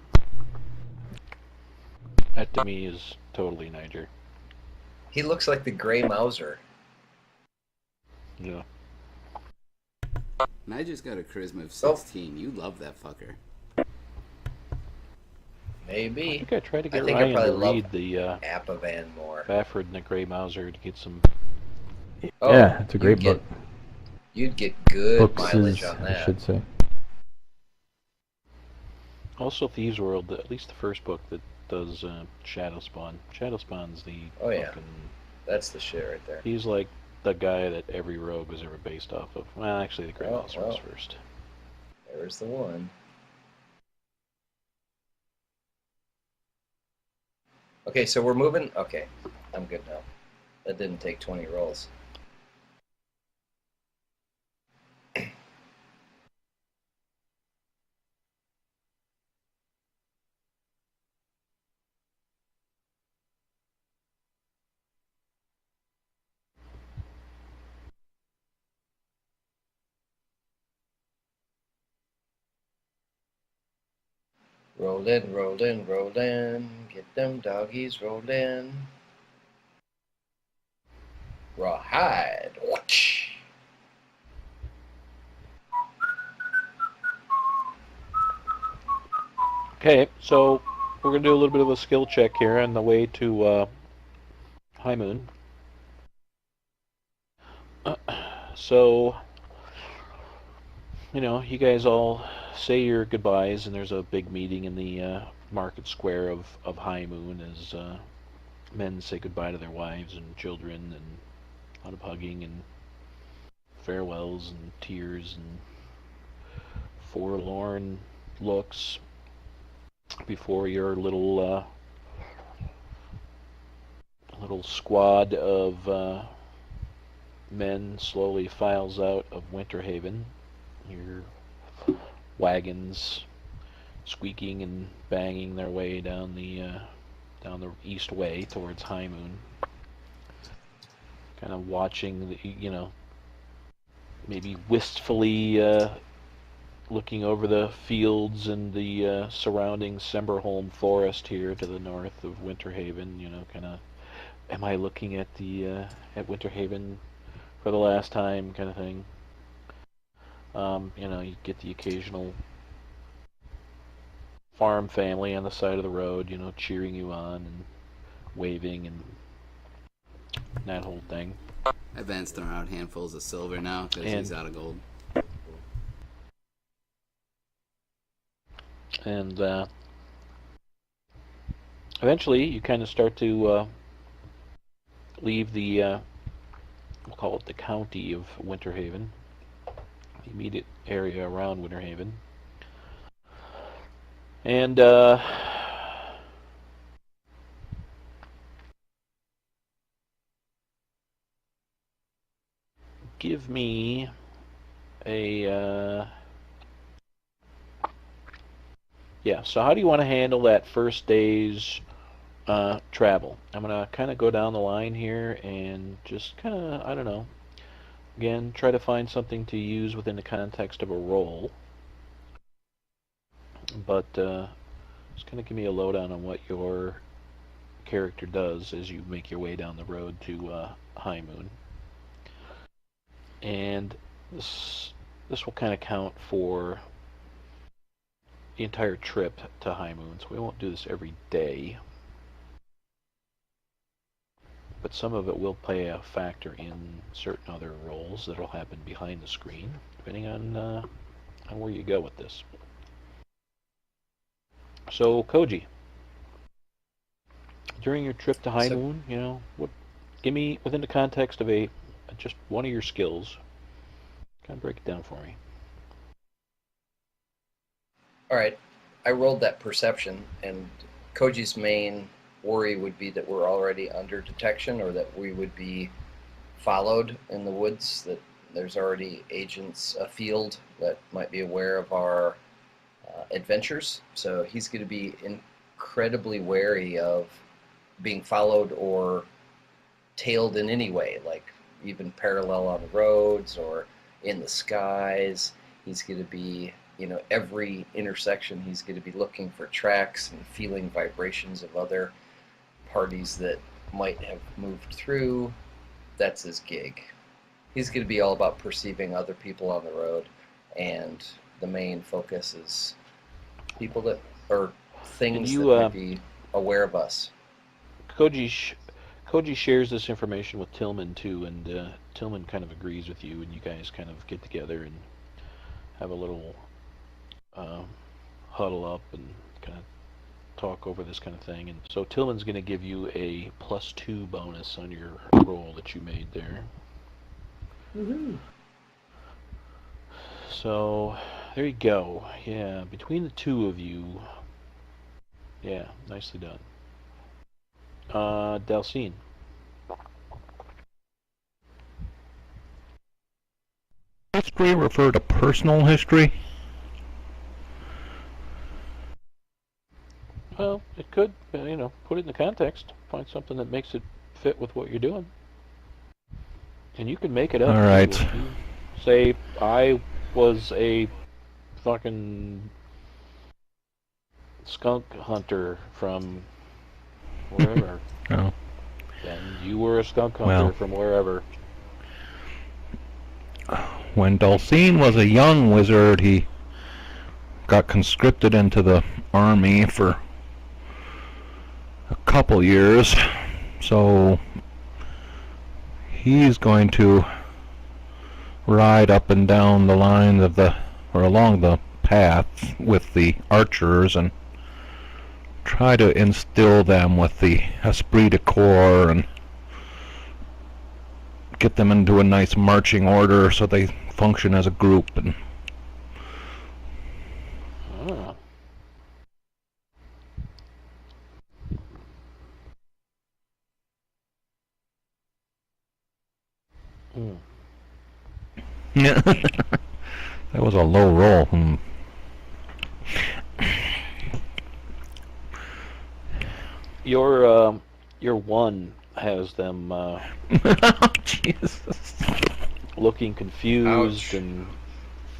That to me is totally Niger. He looks like the Gray Mauser. Yeah. Nigel's got a charisma of 16. You love that fucker. I Maybe. think I tried to I get think I Ryan to probably love read the Apavan more. Bafford and the Grey Mauser to get some. Oh, Yeah, it's a great book. You'd get good Books mileage is, on I that. should say. Also, Thieves World, at least the first book that does Shadowspawn. Shadowspawn's the Oh, yeah. fucking. That's the shit right there. He's like the guy that every rogue was ever based off of. Well, actually, the Grey Oh, Mauser was well. first. There's the one. Okay, so we're moving. Okay, I'm good now. That didn't take 20 rolls. Roll in, roll in, roll in. Get them doggies rolled in. Rawhide. Whoosh. Okay, so we're gonna do a little bit of a skill check here on the way to High Moon. So, you guys all say your goodbyes, and there's a big meeting in the market square of High Moon as men say goodbye to their wives and children, and a lot of hugging and farewells and tears and forlorn looks before your little squad of men slowly files out of Winterhaven. Your wagons squeaking and banging their way down the east way towards High Moon. Kind of watching the, maybe wistfully looking over the fields and the surrounding Semberholm forest here to the north of Winterhaven. Kind of, am I looking at the at Winterhaven for the last time, kind of thing. You get the occasional farm family on the side of the road, cheering you on and waving and that whole thing. Van's throwing out handfuls of silver now because he's out of gold. And eventually you kind of start to leave the, we'll call it the county of Winterhaven, the immediate area around Winterhaven. And give me a yeah, so how do you want to handle that first day's travel? I'm going to kind of go down the line here and just kind of, I don't know, again, try to find something to use within the context of a role. But just kind of give me a lowdown on what your character does as you make your way down the road to High Moon. And this will kind of count for the entire trip to High Moon, so we won't do this every day. But some of it will play a factor in certain other roles that will happen behind the screen, depending on where you go with this. So, Koji, during your trip to High Moon, give me, within the context of just one of your skills, kind of break it down for me. All right. I rolled that perception, and Koji's main worry would be that we're already under detection or that we would be followed in the woods, that there's already agents afield that might be aware of our adventures. So he's going to be incredibly wary of being followed or tailed in any way, like even parallel on roads or in the skies. He's going to be, every intersection, he's going to be looking for tracks and feeling vibrations of other parties that might have moved through. That's his gig. He's going to be all about perceiving other people on the road, and the main focus is people that, or things you, that might be aware of us. Koji shares this information with Tillman too, and Tillman kind of agrees with you, and you guys kind of get together and have a little huddle up and kind of talk over this kind of thing. And so Tillman's going to give you a +2 bonus on your roll that you made there. Woohoo! So there you go. Yeah, between the two of you, yeah, nicely done. Delcine. History refer to personal history? Well, it could, put it in the context. Find something that makes it fit with what you're doing. And you can make it up. All right. Too. If you say, I was a fucking skunk hunter from wherever. Oh. And you were a skunk hunter from wherever. When Dulcine was a young wizard, he got conscripted into the army for a couple years, so he's going to ride up and down the lines of or along the path with the archers and try to instill them with the esprit de corps and get them into a nice marching order so they function as a group. And that was a low roll. Your one has them Jesus. looking confused Ouch. and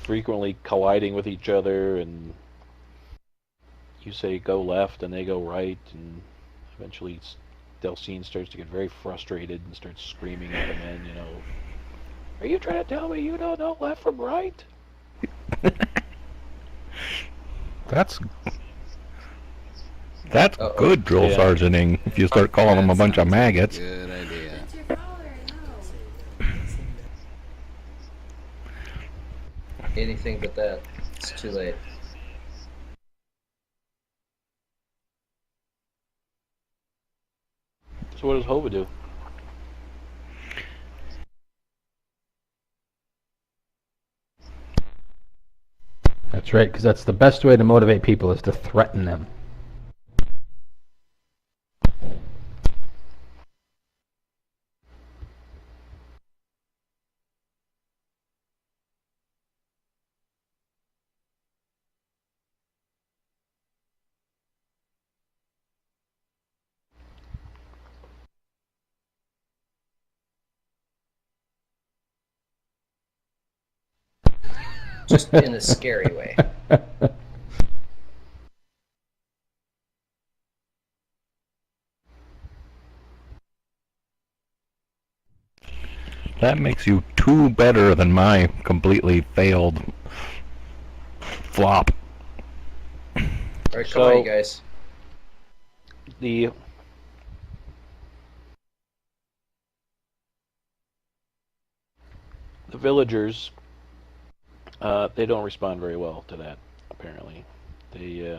frequently colliding with each other, and you say go left and they go right, and eventually Delcine starts to get very frustrated and starts screaming at the men, are you trying to tell me you don't know left from right? That's Uh-oh. good drill Yeah. sergeanting if you start calling them a That bunch of sounds like a maggots. Good idea. That's your father, no. Anything but that. It's too late. So what does Hova do? That's right, because that's the best way to motivate people is to threaten them. Just in a scary way. That makes you 2 better than my completely failed flop. Alright, come on, you guys. The villagers, they don't respond very well to that, apparently. They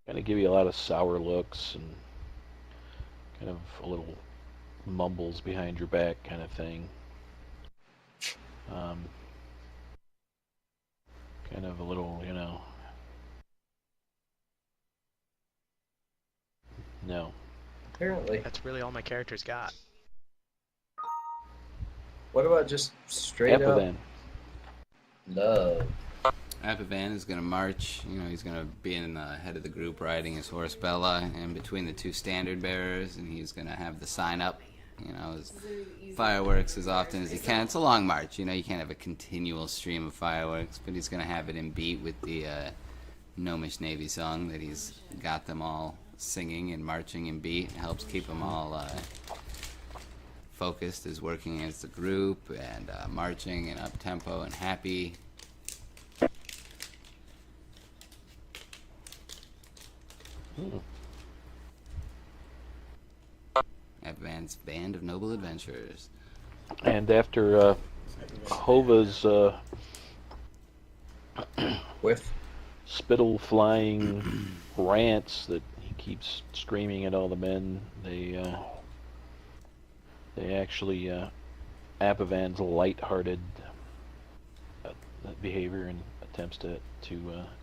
kind of give you a lot of sour looks and kind of a little mumbles behind your back kind of thing. Kind of a little, no. Apparently. That's really all my characters got. What about just straight up Epithan. love? Apivan is going to march. He's going to be in the head of the group riding his horse Bella, and between the two standard bearers, and he's going to have the sign up. His fireworks as often as he can. It's a long march. You can't have a continual stream of fireworks, but he's going to have it in beat with the Gnomish Navy song that he's got them all singing and marching in beat. It helps keep them all focused as working as a group and marching and up tempo and happy. Apivan's Band of Noble Adventurers. And after Hova's Whiff. spittle flying rants that he keeps screaming at all the men, they actually Apivan's light-hearted behavior and attempts to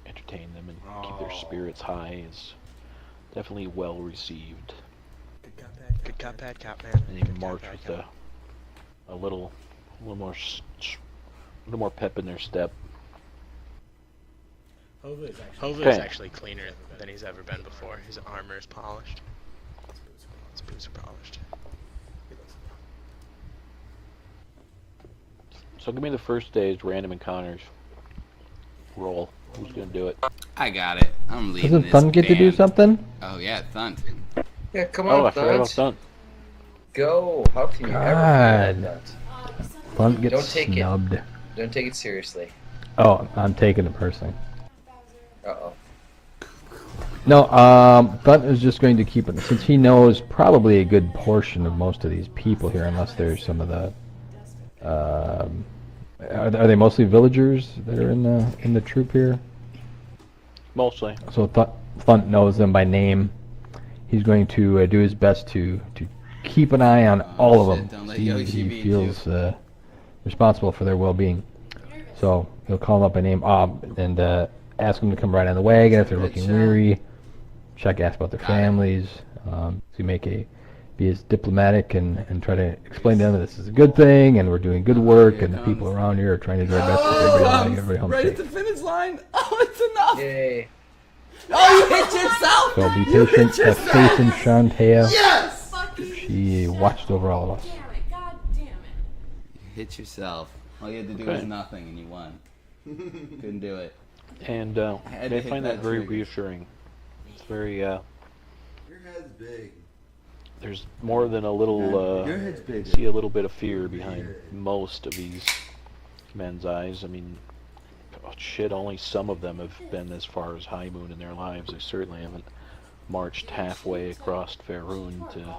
entertain them and keep their spirits high is definitely well received. Good cop, bad cop, man. And they march with a little more pep in their step. Hova is actually cleaner than he's ever been before. His armor is polished. His boots are polished. So give me the first day's random encounters roll. Who's gonna do it? I got it. I'm leading Doesn't this Thun get to do band. something? Oh yeah, Thun. Yeah, come Oh, on, I forgot about Thunt. Thun. Go. How can you ever God. do that? Thun gets Don't take it. snubbed. Don't take it seriously. Oh, I'm taking it personally. Uh-oh. No, Thun is just going to keep it, since he knows probably a good portion of most of these people here, unless there's some of the, are they mostly villagers that are in the troop here? Mostly. So Thun knows them by name. He's going to do his best to keep an eye on all of shit, them. don't let He Yoshi beat feels responsible for their well-being. So he'll call them up by name and ask them to come right on the wagon if they're looking weary. Ask about their families. To be as diplomatic and try to explain to them that this is a good thing and we're doing good work and the people around here are trying to do their best to get everybody home Right at safe. the finish line. Oh, it's enough. Yay. Oh, you hit yourself. So be patient, have faith in Shantea. Yes. She watched over all of us. Damn it, god damn it. You hit yourself. All you had to do Okay. was nothing, and you won. Couldn't do it. And had they to hit find that that very trigger. reassuring. It's very Your head's big. there's more than a little Your head's big. see a little bit of fear behind most of these men's eyes. I mean, oh, shit, only some of them have been as far as High Moon in their lives. They certainly haven't marched halfway across Faerun to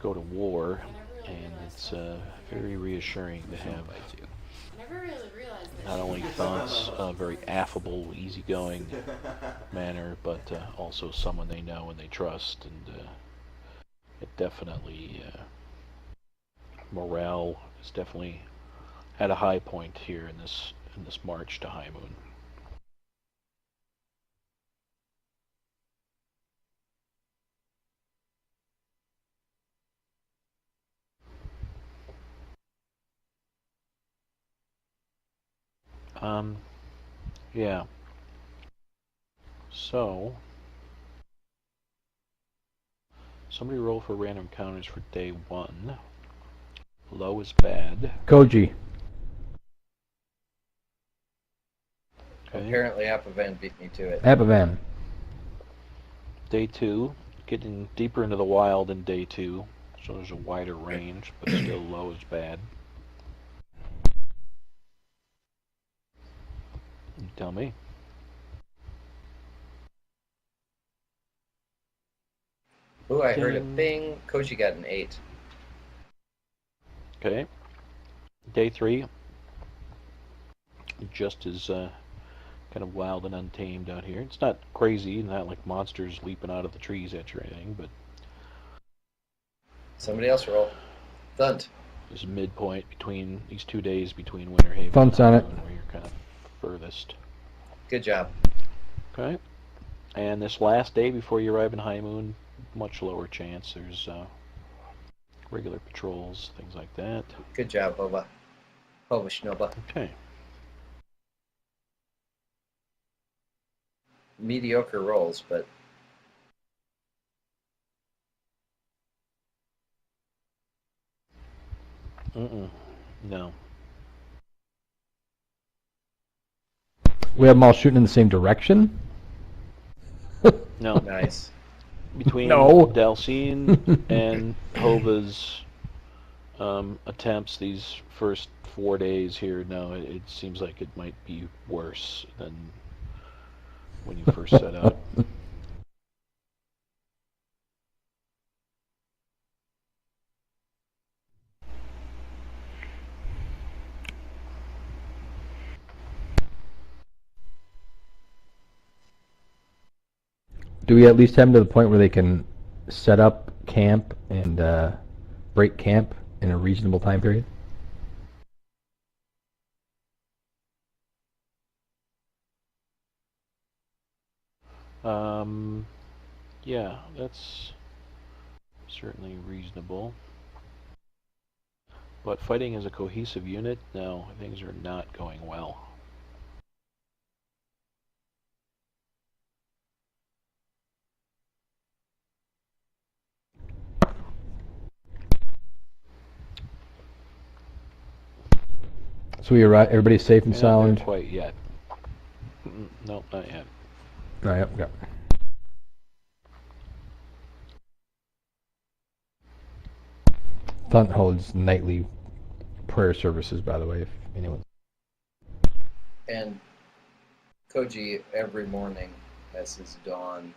go to war, and it's very reassuring to have I never really realized that. not only Thunt's very affable, easygoing manner, but also someone they know and they trust, and it definitely morale is definitely at a high point here in this march to High Moon. Yeah. So, somebody roll for random counters for day 1. Low is bad. Koji. Okay. Apparently Apivan beat me to it. Apivan. Day 2, getting deeper into the wild in day 2, so there's a wider range, but still low is bad. You tell me. Ooh, I heard a Ding. bing. Koji got an 8. Okay. Day 3, just as kind of wild and untamed out here. It's not crazy, not like monsters leaping out of the trees at you or anything, but Somebody else roll. Thunt. there's a midpoint between these 2 days between Winter Haven Thunt's on and it. High Moon, where you're kind of furthest. Good job. Okay. And this last day before you arrive in High Moon, much lower chance. There's regular patrols, things like that. Good job, Hova. Hova Shnoba. Okay. mediocre rolls, but No. We have them all shooting in the same direction? No. nice. Between No. Dalcine and Hova's attempts these first 4 days here, no, it seems like it might be worse than when you first set out. Do we at least have them to the point where they can set up camp and break camp in a reasonable time period? Yeah, that's certainly reasonable. But fighting as a cohesive unit, no, things are not going well. So we arrive, everybody's safe and We're not there sound? quite yet. No, not yet. Right, yep. Thunt holds nightly prayer services, by the way, if anyone. And Koji every morning has his dawn.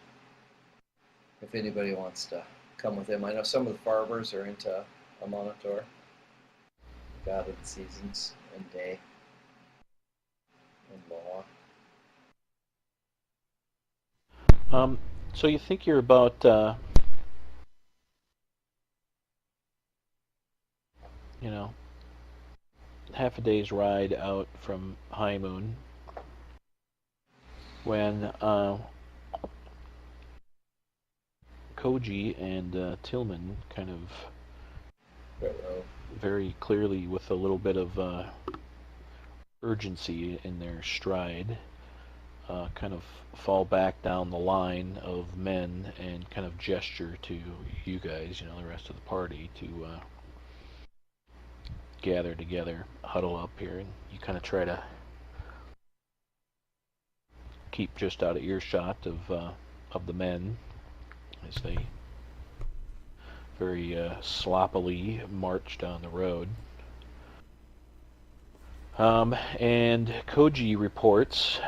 If anybody wants to come with him, I know some of the farmers are into a monitor, god of the seasons and day and law. So you think you're about, half a day's ride out from High Moon when Koji and Tillman kind of very clearly, with a little bit of urgency in their stride, kind of fall back down the line of men and kind of gesture to you guys, the rest of the party, to gather together, huddle up here, and you kind of try to keep just out of earshot of the men as they very sloppily march down the road. And Koji reports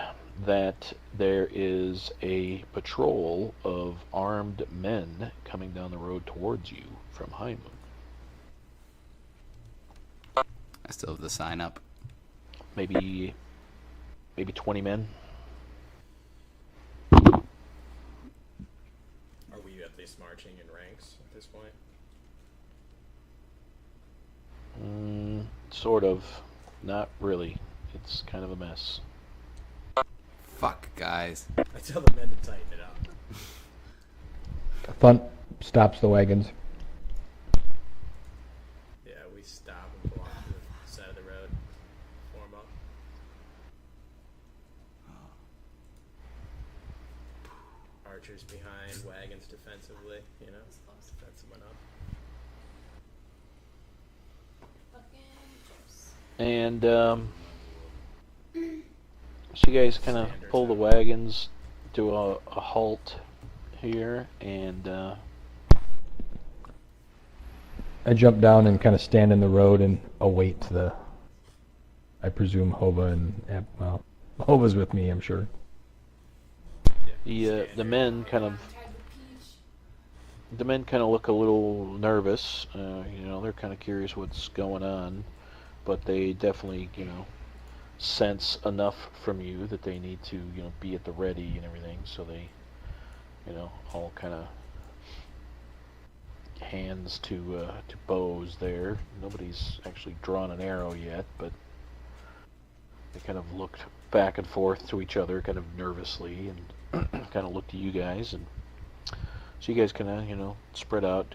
that there is a patrol of armed men coming down the road towards you from High Moon. I still have the sign up. Maybe 20 men. Are we at least marching in ranks at this point? Sort of. Not really. It's kind of a mess. Fuck, guys. I tell the men to tighten it up. Thunt stops the wagons. Yeah, we stop and go off to the side of the road. Form up. Archers behind, wagons defensively, defensive up. And so you guys kind of pull the wagons to a halt here, and I jump down and kind of stand in the road and await I presume Hova and, well, Hova's with me, I'm sure. the men kind of look a little nervous. They're kind of curious what's going on, but they definitely sense enough from you that they need to be at the ready and everything. So they all kind of hands to bows there. Nobody's actually drawn an arrow yet, but they kind of looked back and forth to each other kind of nervously and kind of looked to you guys. And so you guys kind of spread out,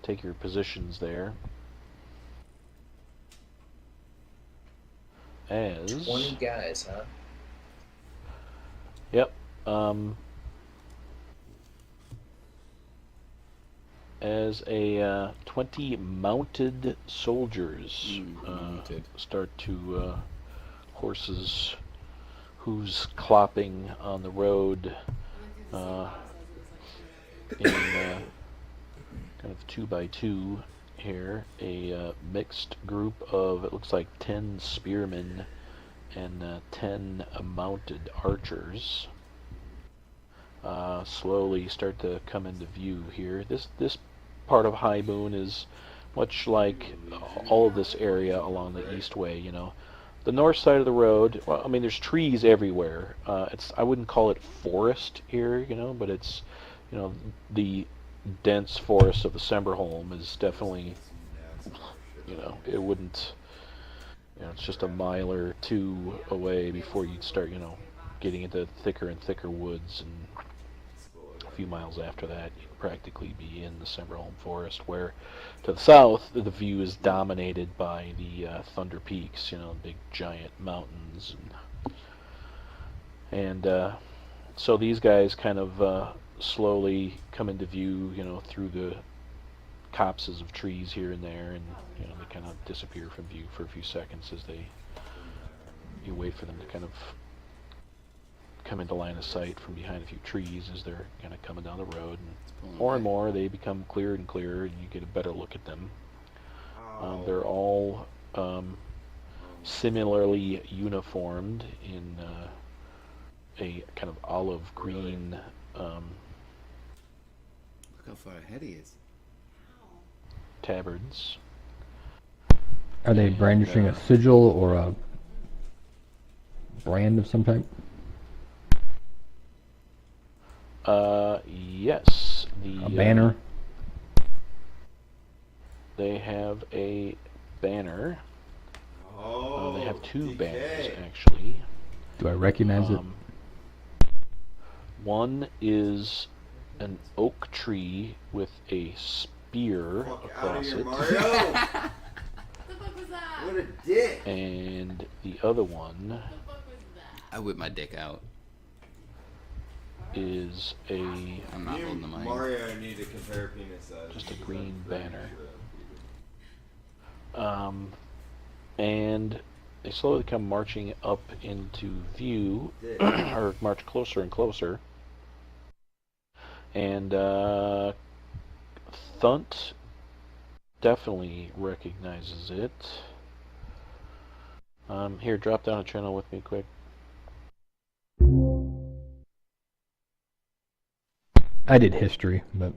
take your positions there. As 20 guys, huh? Yep. As a 20 mounted soldiers Mounted. start to horses hooves clopping on the road in kind of 2 by 2 here. A mixed group of, it looks like 10 spearmen and 10 mounted archers slowly start to come into view here. This part of High Moon is much like all of this area along the Eastway. You know, the north side of the road. Well, I mean, there's trees everywhere. I wouldn't call it forest here, you know, but it's, you know, the dense forest of the Semberholm is definitely, you know, it wouldn't. You know, it's just a mile or two away before you'd start, you know, getting into thicker and thicker woods, and a few miles after that, you'd practically be in the Semberholm Forest, where to the south, the view is dominated by the Thunder Peaks, you know, big giant mountains. And so these guys kind of slowly come into view, you know, through the copses of trees here and there, and you know, they kind of disappear from view for a few seconds as you wait for them to kind of come into line of sight from behind a few trees as they're kind of coming down the road, and more and more they become clearer and clearer, and you get a better look at them. They're all similarly uniformed in a kind of olive green Look how far ahead he is. tabards. Are they brandishing a sigil or a brand of some type? Yes. A banner? They have a banner. They have two banners, actually. Do I recognize it? One is an oak tree with a spear across it. Mario! What the fuck was that? a dick! And the other one What the fuck was that? I whip my dick out. is I'm not holding the mic. Mario need to compare penis size. just a green banner. And they slowly come marching up into view, or march closer and closer. And Thunt definitely recognizes it. Here, drop down a channel with me quick. I did history, but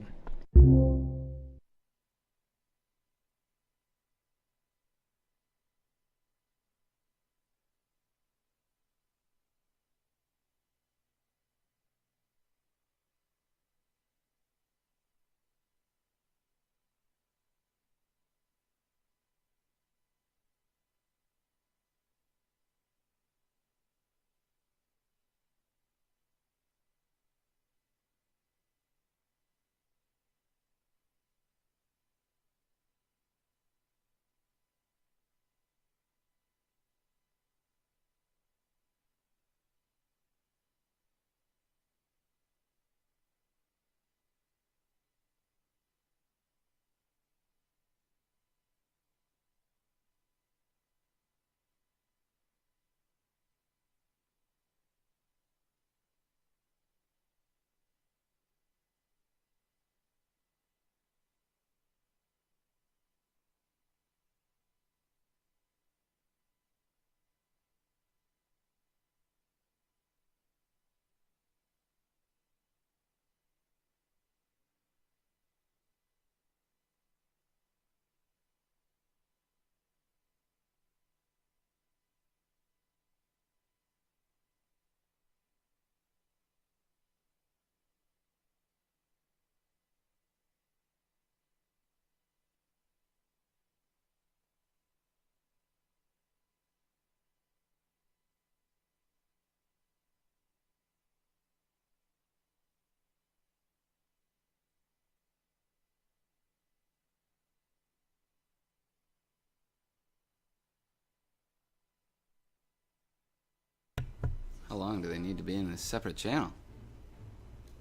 How long do they need to be in a separate channel?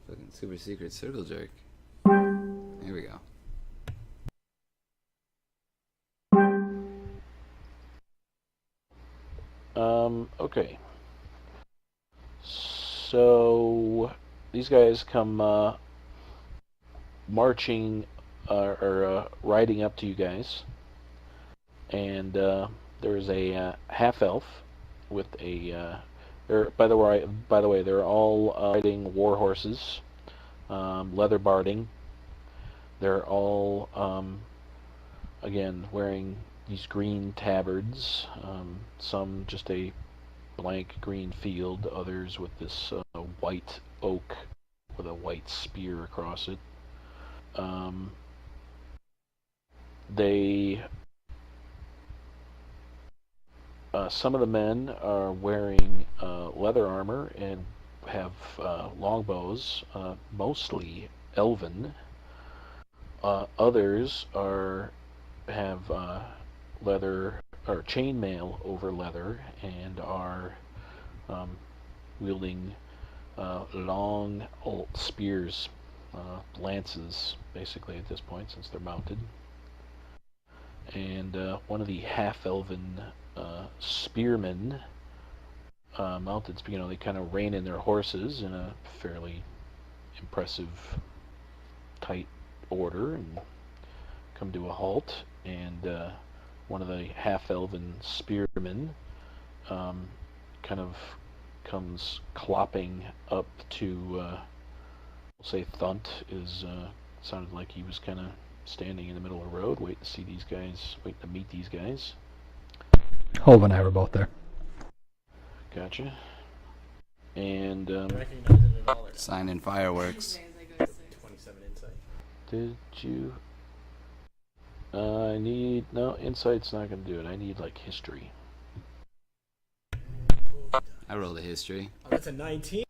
Fucking super secret circle jerk. Here we go. Okay. So these guys come marching or riding up to you guys, and there's a half elf with a. By the way, they're all riding war horses, leather barding. They're all again wearing these green tabards. Some just a blank green field, others with this white oak with a white spear across it. Some of the men are wearing leather armor and have longbows, mostly elven. Others have leather or chainmail over leather and are wielding long spears, lances, basically at this point, since they're mounted. And one of the half-elven spearmen mounted, they kind of rein in their horses in a fairly impressive, tight order and come to a halt. And one of the half-elven spearmen kind of comes clopping up to, we'll say Thunt is, sounded like he was kind of standing in the middle of the road, waiting to meet these guys. Hove and I were both there. Gotcha. And Recognize it at all or not? Sign in fireworks. 27 insight. did you? I need no insight's not gonna do it. I need like history. I rolled a history. Oh, that's a 19.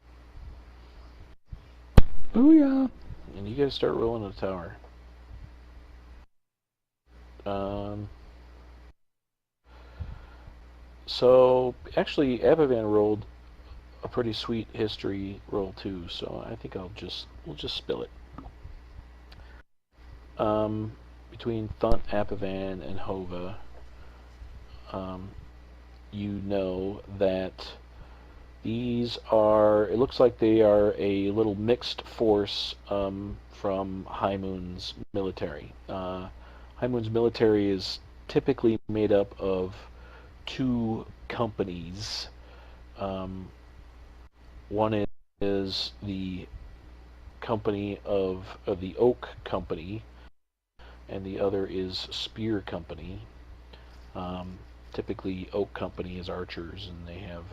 Booyah! And you guys start rolling a tower. So actually, Abavan rolled a pretty sweet history roll too. So I think we'll just spill it. Between Thunt, Apavan, and Hova, you know that these are. It looks like they are a little mixed force from High Moon's military. High Moon's military is typically made up of two companies. One is the company of the Oak Company, and the other is Spear Company. Typically, Oak Company is archers, and they have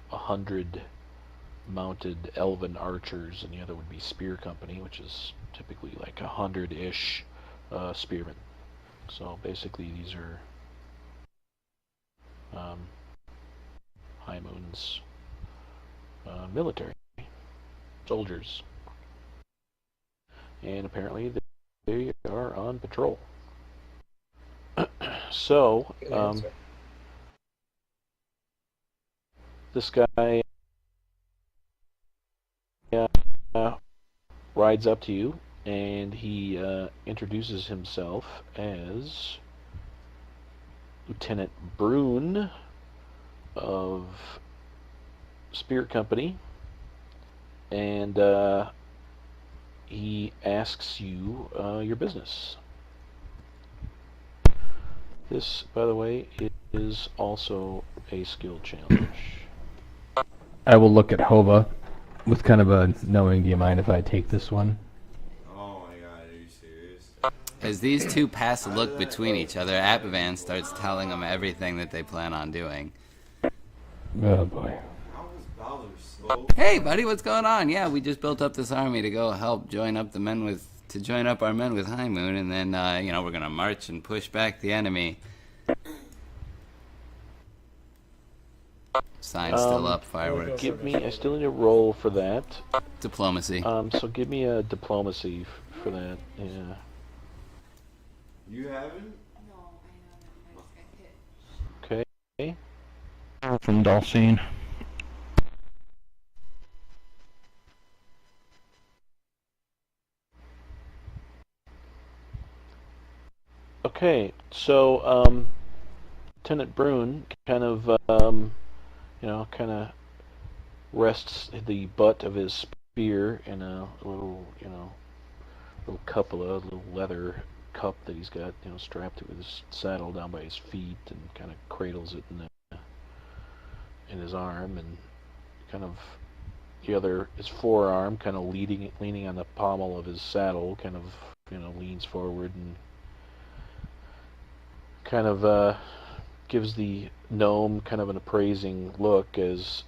100 mounted elven archers, and the other would be Spear Company, which is typically like 100-ish spearmen. So basically, these are High Moon's military soldiers, and apparently they are on patrol. So this guy rides up to you, and he introduces himself as Lieutenant Brune of Spear Company, and he asks you your business. This, by the way, is also a skill challenge. I will look at Hova with kind of a knowing, do you mind if I take this one? Oh my god, are you serious? As these two pass a look between each other, Apavan starts telling them everything that they plan on doing. Oh boy. How was Balor so? Hey, buddy, what's going on? Yeah, we just built up this army to go help join up our men with High Moon, and then we're gonna march and push back the enemy. Sign still up, fireworks. I still need a roll for that. Diplomacy. So give me a diplomacy for that. Yeah. You haven't? No, I just got hit. Okay. From Dalcine. Okay, so Lieutenant Brune kind of kind of rests the butt of his spear in a little little cup, a little leather cup that he's got strapped to his saddle down by his feet, and kind of cradles it in his arm, and kind of his forearm kind of leaning on the pommel of his saddle, kind of leans forward and kind of gives the gnome kind of an appraising look as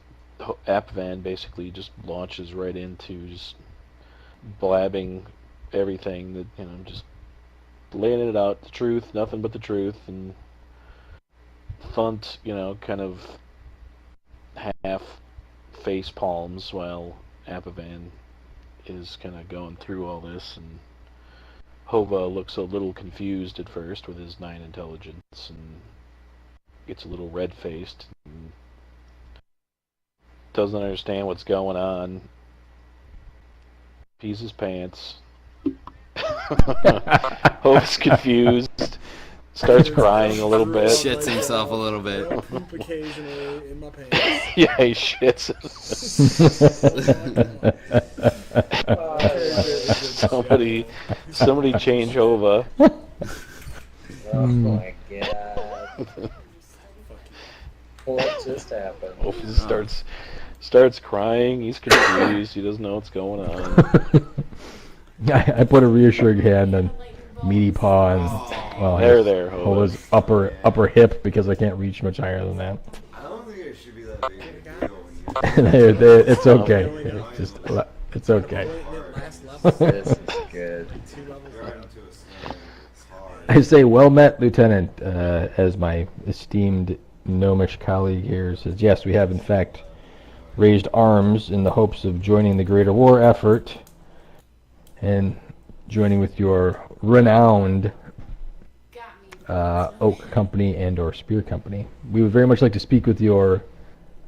Apvan basically just launches right into just blabbing everything that just laying it out, the truth, nothing but the truth, and Thunt kind of half face palms while Apavan is kind of going through all this, and Hova looks a little confused at first with his 9 intelligence and gets a little red-faced and doesn't understand what's going on, pees his pants. Hova's confused, starts crying a little bit. Shits himself a little bit. Poop occasionally in my pants. Yeah, he shits. somebody change Hova. Oh my god. What just happened? Hova starts crying. He's confused. He doesn't know what's going on. I put a reassuring hand on Meaty Paw and there, Hova's upper hip because I can't reach much higher than that. I don't think it should be that big of a deal. It's okay. It's okay. This is good. I say, well met, Lieutenant, as my esteemed gnomish colleague here says, yes, we have in fact raised arms in the hopes of joining the greater war effort and joining with your renowned Oak Company and or Spear Company. We would very much like to speak with your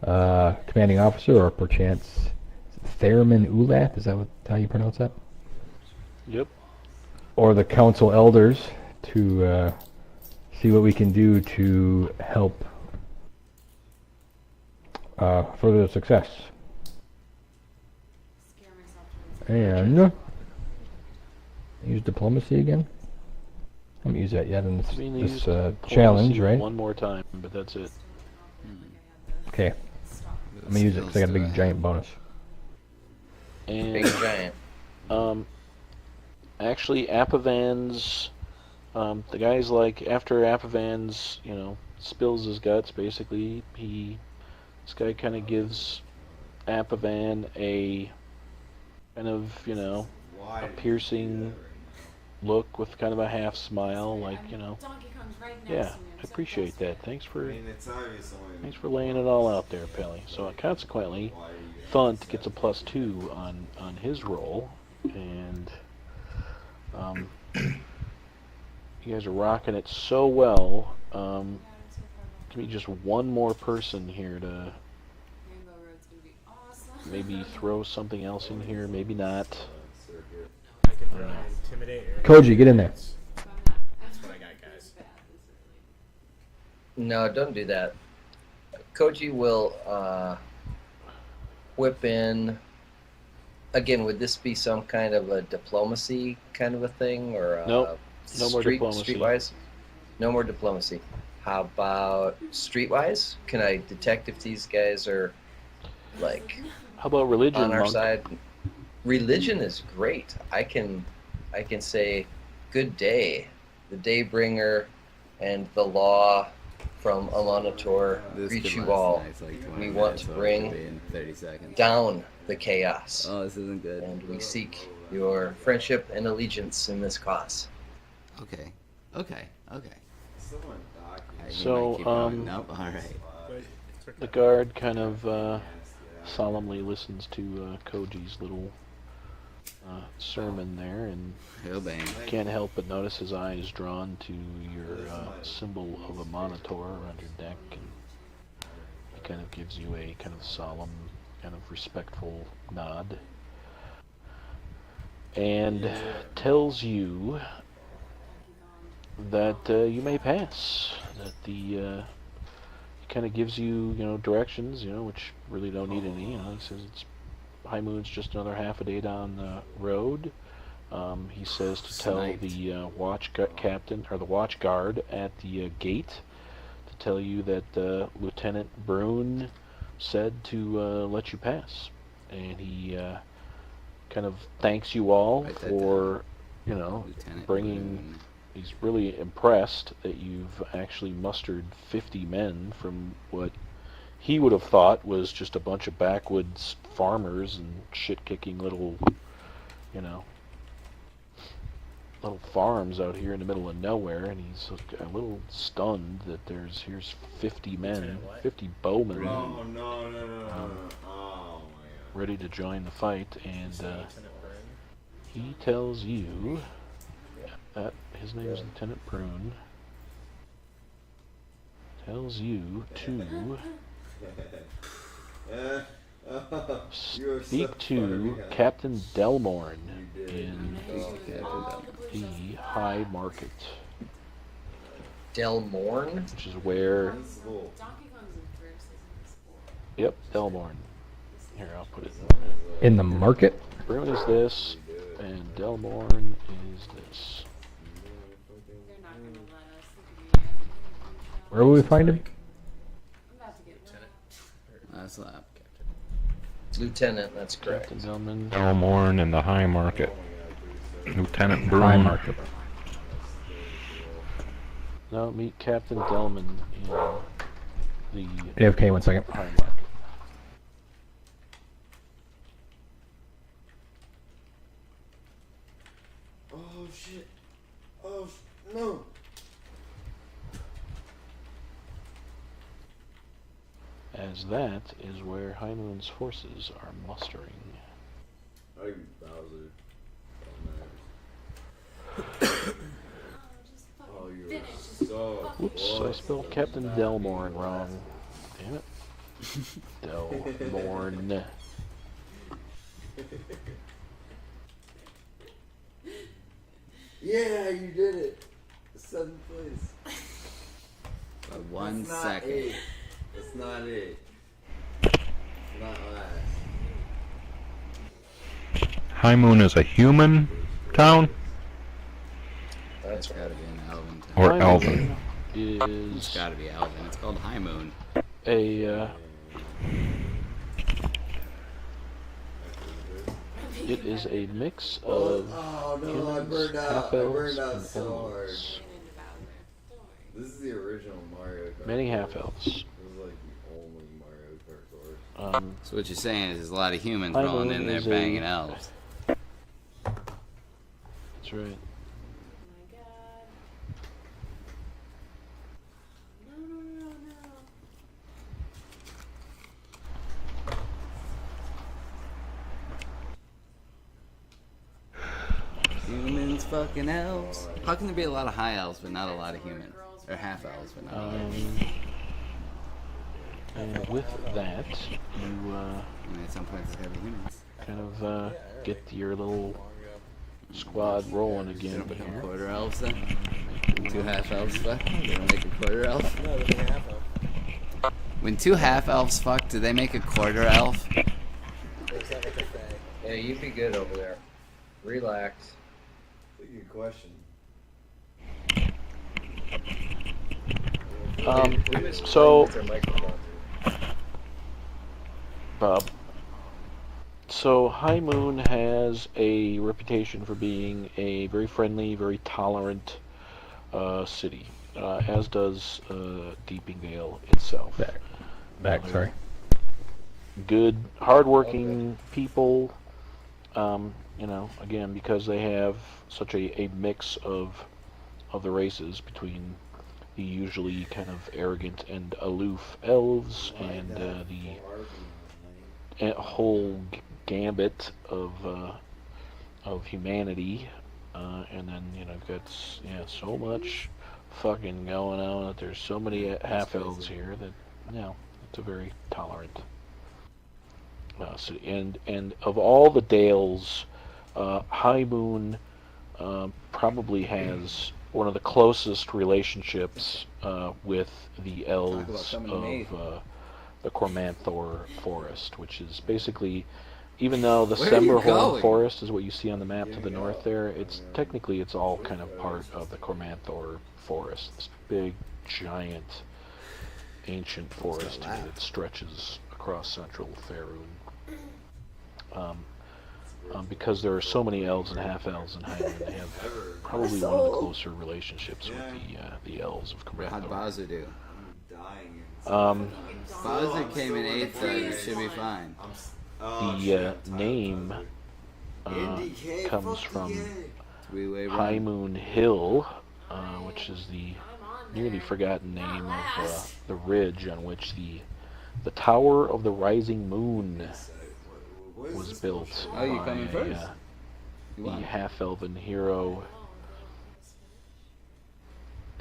commanding officer, or perchance Theremin Ulat, is that how you pronounce that? Yep. Or the council elders to see what we can do to help further success. And use diplomacy again. I haven't used that yet in this challenge, right? One more time, but that's it. Okay. I'm gonna use it because I got a big giant bonus. And Big giant. Actually, Apavan's the guy's like, after Apavan's spills his guts, basically this guy kind of gives Apavan a kind of a piercing look with kind of a half smile, like yeah, I appreciate that. Thanks for laying it all out there, Pelly. So consequently, Thunt gets a +2 on his roll, and you guys are rocking it so well. Give me just one more person here to maybe throw something else in here, maybe not. I can intimidate her. Koji, get in there. That's what I got, guys. No, don't do that. Koji will whip in. Again, would this be some kind of a diplomacy kind of a thing, or Nope. No more diplomacy. Streetwise? No more diplomacy. How about streetwise? Can I detect if these guys are like How about religion, on our monk? side? Religion is great. I can say, good day, the Daybringer and the law from Amanator greet you all. We want to bring down the chaos. Oh, this isn't good. And we seek your friendship and allegiance in this cause. Okay. So, nope. All right. the guard kind of solemnly listens to Koji's little sermon there, and can't help but notice his eye is drawn to your symbol of a monitor around your neck, and he kind of gives you a kind of solemn, kind of respectful nod, and tells you that you may pass. That the it kind of gives you, directions, which really don't need any. He says it's High Moon's just another half a day down the road. He says to tell Sniped. the captain or the watch guard at the gate to tell you that Lieutenant Brune said to let you pass, and he kind of thanks you all Write that for, Lieutenant bringing. Boone. He's really impressed that you've actually mustered 50 men from what he would have thought was just a bunch of backwoods farmers and shit-kicking little farms out here in the middle of nowhere, and he's a little stunned that here's 50 men, Lieutenant what? 50 bowmen Oh, no. Oh, my God. ready to join the fight, and Lieutenant Brune. he tells you that his name is Lieutenant Brune. Tells you to You are speak so to funny, huh? Captain Delmorn You did. in Oh, the High Market, Del Morn? which is where. Invincible. Donkey Kong's in first, isn't this cool? Yep, Delmorn. Here, I'll put it. In the market? Brune is this, and Delmorn is this. They're not gonna let us. Look at me. Where will we find him? I'm about to get That's lap. Lieutenant, that's correct. Captain Delmorn. Elmorn in the High Market. Lieutenant High Broom. market. Now meet Captain Delman in the AFK, 1 second. High Market. Oh, shit. Oh, no. As that is where High Moon's forces are mustering. I can Bowser. Oh, you're so Whoops, I spelled Captain Delmorn wrong. Damn it. Delmorn. Yeah, you did it. 7th place. By 1 That's second. Not it. That's not it. It's not last. High Moon is a human town That's It's right. gotta be an Elven town. or High Elven? Moon It's is gotta be Elven. It's called High Moon. a it is a mix of Oh no, I humans, burned out. I half-elves, burned out and so hard. elves. into Bowser. Don't worry. This is the original Mario Kart. Many course. half-elves. This is like the only Mario Kart course. So what you're saying is there's a lot of humans High rolling Moon in there is banging elves. That's right. Oh my god. No. Humans fucking elves. How can there be a lot of high elves but not a lot of humans? Or half elves but not a lot of humans? And with that, you I mean, at some point there's gotta be humans. kind of get your little squad rolling They again don't become here. quarter elves then? When 2 half elves fuck? They don't make a quarter elf? No, they're gonna have them. When 2 half elves fuck, do they make a quarter elf? Or is that like a fae? Yeah, you'd be good over there. Relax. That's a good question. So, With their microphone. Bob. So, High Moon has a reputation for being a very friendly, very tolerant city, as does Deepingdale itself. Back, sorry. Good, hardworking people. Again, because they have such a mix of the races between the usually kind of arrogant and aloof elves and the whole gambit of humanity, and then you've got so much fucking going on that there's so many half elves here that it's a very tolerant city. And of all the dales, High Moon probably has one of the closest relationships with the Talk about elves coming to me. of the Cormanthor forest, which is basically, even though the Where are you Semberhorn going? forest is what you see on the map to the north there, it's technically it's all kind of part of the Cormanthor forest. This big, giant, ancient forest here that stretches across central Faerun. Because there are so many elves and half-elves in Hyrule, they have probably one of the closer relationships with the elves of How'd Cormanthor. Bowser do? I'm dying. Bowser came in 8th, though. You should be fine. The name comes from High Moon Hill, which is the nearly forgotten name of the ridge on which the Tower of the Rising Moon was built Oh, you by coming first? You the won. half-elven hero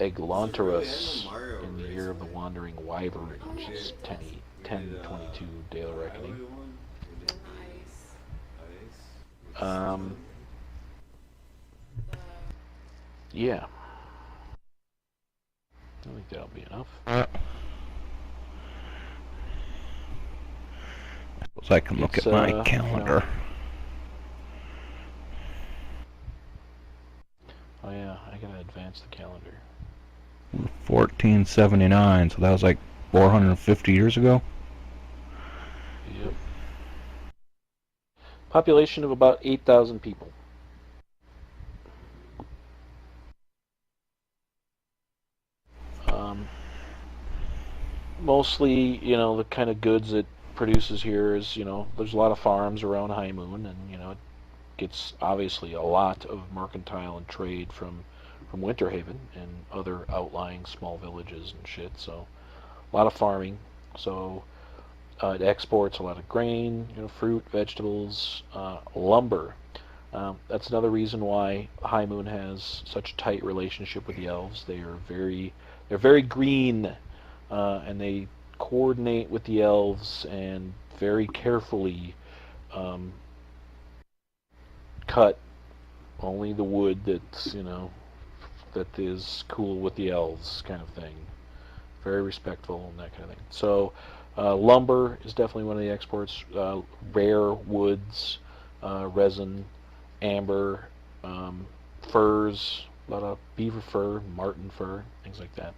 Eglontarus in the Year of the Wandering Wyvern, which is 1022 Day of Reckoning. Yeah. I think that'll be enough. Suppose I can look at my calendar. Oh yeah, I gotta advance the calendar. 1479, so that was like 450 years ago. Yep. Population of about 8,000 people. Mostly, the kind of goods it produces here is, there's a lot of farms around High Moon, and, it gets obviously a lot of mercantile and trade from Winterhaven and other outlying small villages and shit, so a lot of farming. So it exports a lot of grain, fruit, vegetables, lumber. That's another reason why High Moon has such a tight relationship with the elves. They're very green, and they coordinate with the elves and very carefully cut only the wood that's that is cool with the elves, kind of thing. Very respectful and that kind of thing. So lumber is definitely one of the exports. Rare woods, resin, amber, furs, a lot of beaver fur, marten fur, things like that.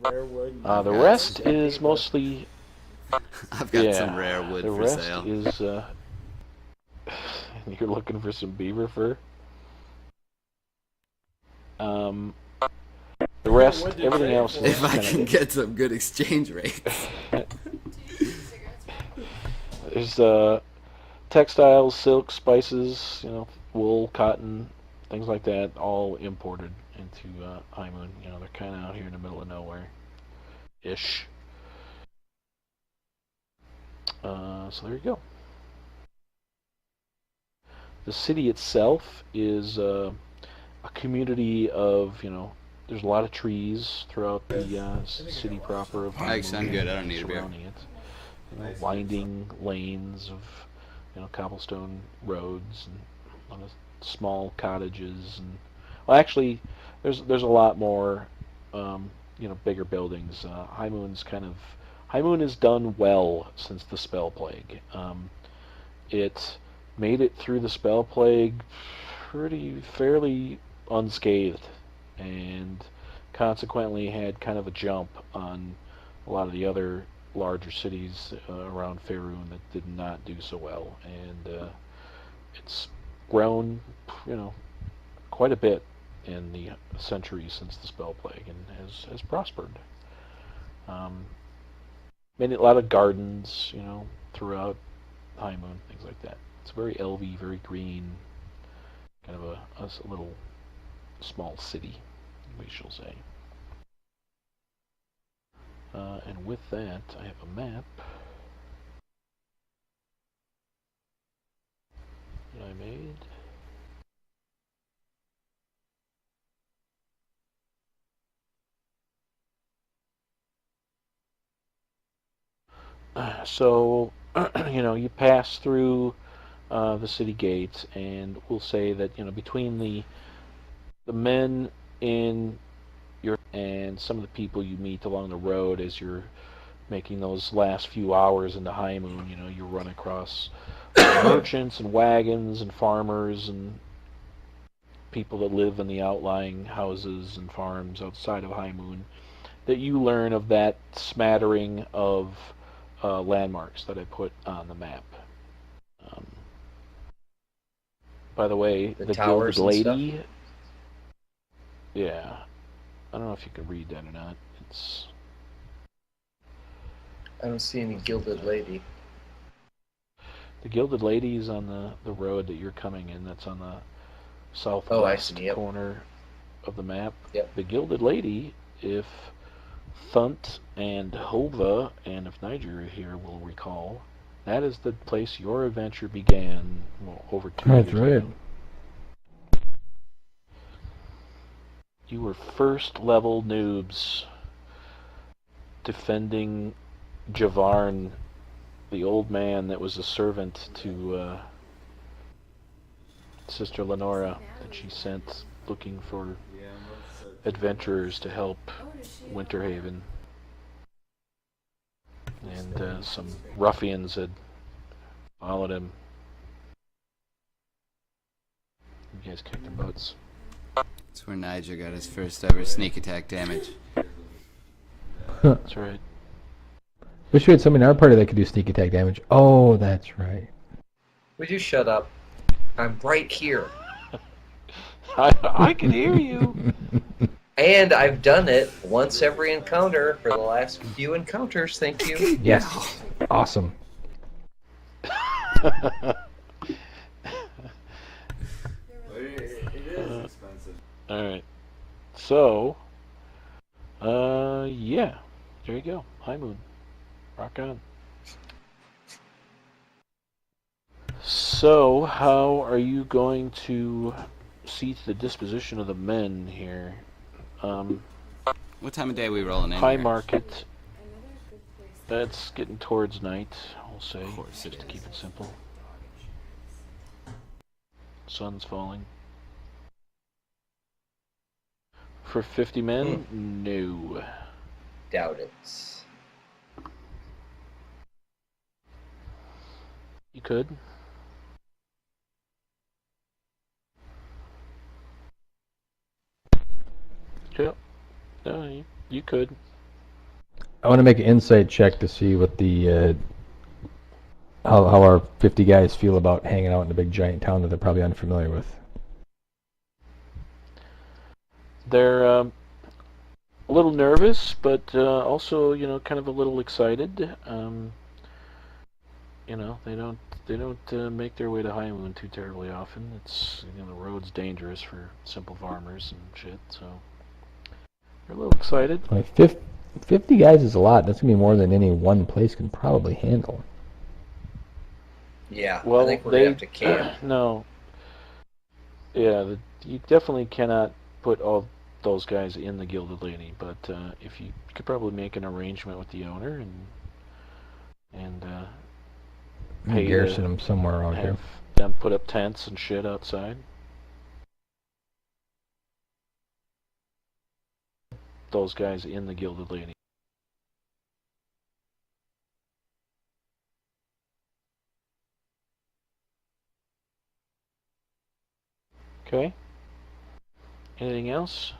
Rare wood. The rest is mostly. I've got some rare wood the for rest sale. is. You're looking for some beaver fur. The rest, everything else is If I kinda- can get some good exchange rates. There's textiles, silk, spices, wool, cotton, things like that, all imported into High Moon. They're kind of out here in the middle of nowhere-ish. So there you go. The city itself is a community of, there's a lot of trees throughout the city proper of High Moon. Actually, I'm good. I don't need a beer. Surrounding it. Winding lanes of, cobblestone roads and a lot of small cottages and, well, actually, there's a lot more, bigger buildings. High Moon has done well since the Spell Plague. It made it through the Spell Plague fairly unscathed, and consequently had kind of a jump on a lot of the other larger cities around Faerun that did not do so well, and it's grown, quite a bit in the centuries since the Spell Plague, and has prospered. Made a lot of gardens, throughout High Moon, things like that. It's very elvy, very green, kind of a little small city, we shall say. And with that, I have a map that I made. So, you pass through the city gates, and we'll say that, between the the men in your and some of the people you meet along the road as you're making those last few hours into High Moon. You know, you run across merchants and wagons and farmers and people that live in the outlying houses and farms outside of High Moon, that you learn of that smattering of landmarks that I put on the map. By the way, the Gilded Lady. Yeah, I don't know if you can read that or not. It's. I don't see any Gilded Lady. The Gilded Lady is on the road that you're coming in. That's on the southwest corner of the map. Yep. The Gilded Lady, if Thunt and Hova and if Niger here will recall, that is the place your adventure began over 2 years ago. That's right. You were first level noobs defending Javarn, the old man that was a servant to Sister Lenora that she sent looking for adventurers to help Winterhaven. And some ruffians had followed him. You guys kicked their butts. That's where Niger got his first ever sneak attack damage. That's right. Wish we had somebody in our party that could do sneak attack damage. Oh, that's right. Would you shut up? I'm right here. I can hear you. And I've done it once every encounter for the last few encounters, thank you. Yes. Awesome. It is expensive. Alright. So, yeah. There you go. High Moon. Rock on. So, how are you going to see to the disposition of the men here? What time of day are we rolling in High here? market. That's getting towards night, I'll say. Of course just it to is. keep it simple. Sun's falling. For 50 men? No. Doubt it. You could. Yep. No, you could. I want to make an insight check to see what the how our 50 guys feel about hanging out in a big giant town that they're probably unfamiliar with. They're a little nervous, but also, you know, kind of a little excited. You know, they don't make their way to High Moon too terribly often. It's, you know, the road's dangerous for simple farmers and shit, so they're a little excited. Like 50 guys is a lot. That's gonna be more than any one place can probably handle. Yeah, Well, I think we're going to have to camp. No. Yeah, you definitely cannot put all those guys in the Gilded Lady, but if you could probably make an arrangement with the owner and pay Garrison them somewhere around here. have them put up tents and shit outside. Those guys in the Gilded Lady. Okay. Anything else?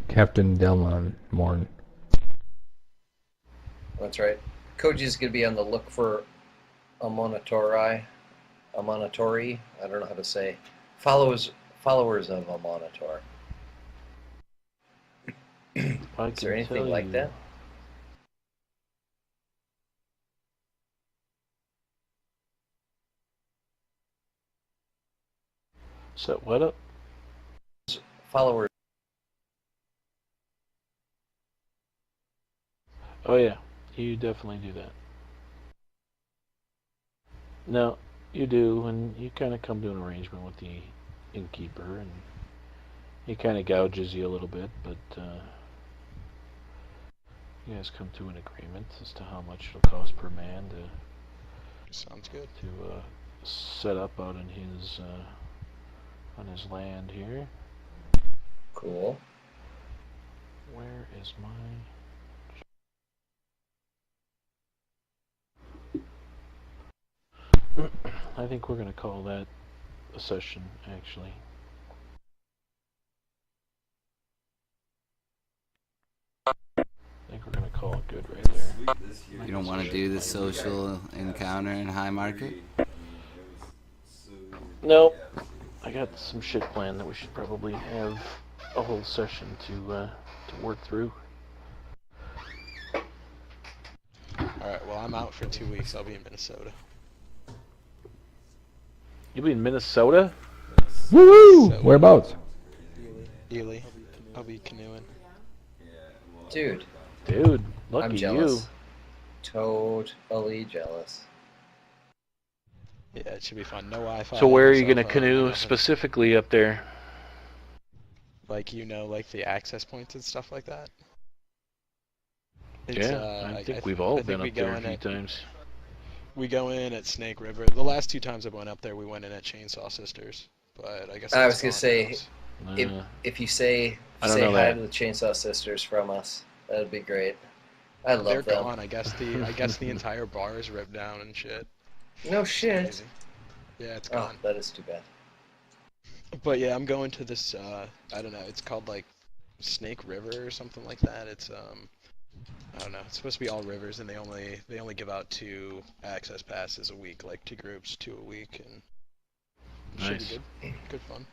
Captain Delmon Morn. That's right. Koji's going to be on the look for Amonatori. I don't know how to say. Followers of Amonitor. Is there anything like that? Set what up? Followers. Oh yeah, you definitely do that. No, you do, and you kind of come to an arrangement with the innkeeper, and he kind of gouges you a little bit, but You guys come to an agreement as to how much it'll cost per man Sounds good. to set up out on his land here. Cool. Where is my... I think we're gonna call that a session, actually. I think we're gonna call it good right there. You don't want to do the social encounter in High Market? Nope. I got some shit planned that we should probably have a whole session to work through. Alright, well, I'm out for 2 weeks. I'll be in Minnesota. You'll be in Minnesota? Woo! So, Whereabouts? Ely. I'll be canoeing. Dude, Dude, lucky I'm you. jealous. Totally jealous. Yeah, it should be fun. No Wi-Fi. So where no are you cell gonna phone, canoe nothing. specifically up there? Like, like the access points and stuff like that? I think we've all been up there a few times. We go in at Snake River. The last 2 times I went up there, we went in at Chainsaw Sisters. But I guess I that's was gonna say, gone if you say I don't say know hi that. to the Chainsaw Sisters from us, that'd be great. I now. They're love them. gone. I guess the entire bar is ripped down and shit. No It's shit. crazy. Yeah, it's Oh, gone. that is too bad. But yeah, I'm going to this. I don't know. It's called like Snake River or something like that. It's I don't know. It's supposed to be all rivers, and they only give out 2 access passes a week, like 2 groups, 2 a week, and should Nice. be good. Good fun.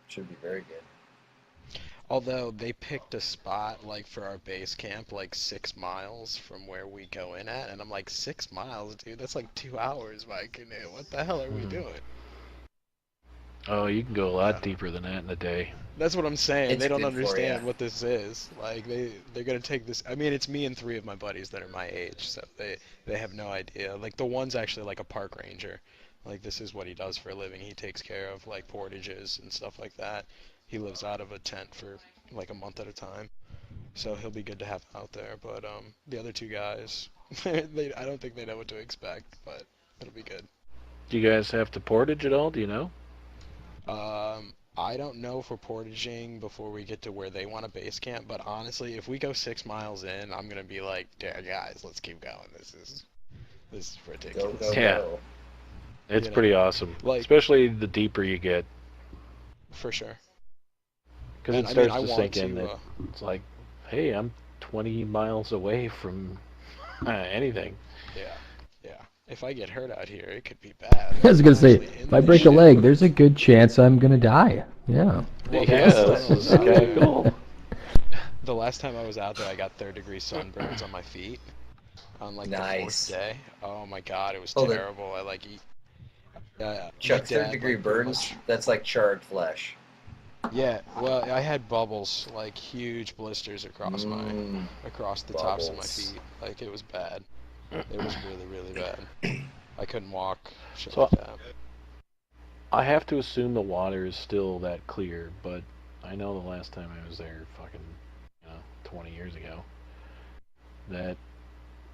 Should be very good. Although they picked a spot like for our base camp, like 6 miles from where we go in at, and I'm like, 6 miles, dude. That's like 2 hours by canoe. What the hell are we doing? Oh, you can go a lot deeper than that in a day. That's what I'm saying. It's They don't good for understand ya. what this is. Like they're gonna take this. I mean, it's me and 3 of my buddies that are my age, so they have no idea. Like the one's actually like a park ranger. Like this is what he does for a living. He takes care of like portages and stuff like that. He lives out of a tent for like a month at a time, so he'll be good to have out there. But the other 2 guys, I don't think they know what to expect, but it'll be good. Do you guys have to portage at all? Do you know? I don't know if we're portaging before we get to where they want a base camp, but honestly, if we go 6 miles in, I'm gonna be like, "Damn, guys, let's keep going. This is Go, ridiculous." go, Yeah. go. It's You know, pretty awesome, like- especially the deeper you get, For sure. because And it I mean, starts I to want sink in to, that it's like, hey, I'm 20 miles away from anything. Yeah. If I get hurt out here, it could be bad. I was gonna say, Actually, in if I this break a shit- leg, there's a good chance I'm gonna die. Yeah. Well, Yeah, this is kind of cool. The last time I was out there, I got 3rd-degree sunburns on my feet on like the 4th Nice. day. Oh my god, it was Hold it. terrible. I like eat. Chuck, my dad, 3rd-degree like, pretty burns, much- that's like charred flesh. Yeah, well, I had bubbles, like huge blisters across Mm. across the tops of my bubbles. feet. Like it was bad. It was really, really bad. I couldn't walk. Shit So- like that. I have to assume the water is still that clear, but I know the last time I was there, fucking, 20 years ago, that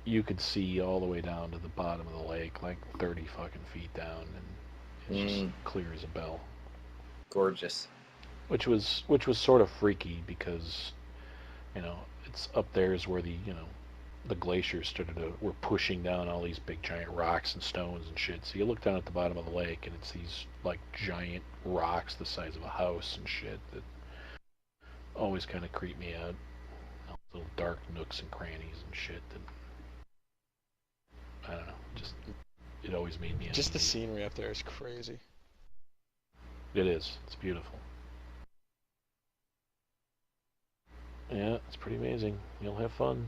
you could see all the way down to the bottom of the lake, like 30 fucking feet down, and it's just clear as a bell. Gorgeous. Which was sort of freaky because, it's up there is where the glaciers were pushing down all these big giant rocks and stones and shit. So you look down at the bottom of the lake and it's these like giant rocks the size of a house and shit that always kind of creep me out. Little dark nooks and crannies and shit that, I don't know, just, it always made me Just the uneasy. scenery up there is crazy. It is. It's beautiful. Yeah, it's pretty amazing. You'll have fun.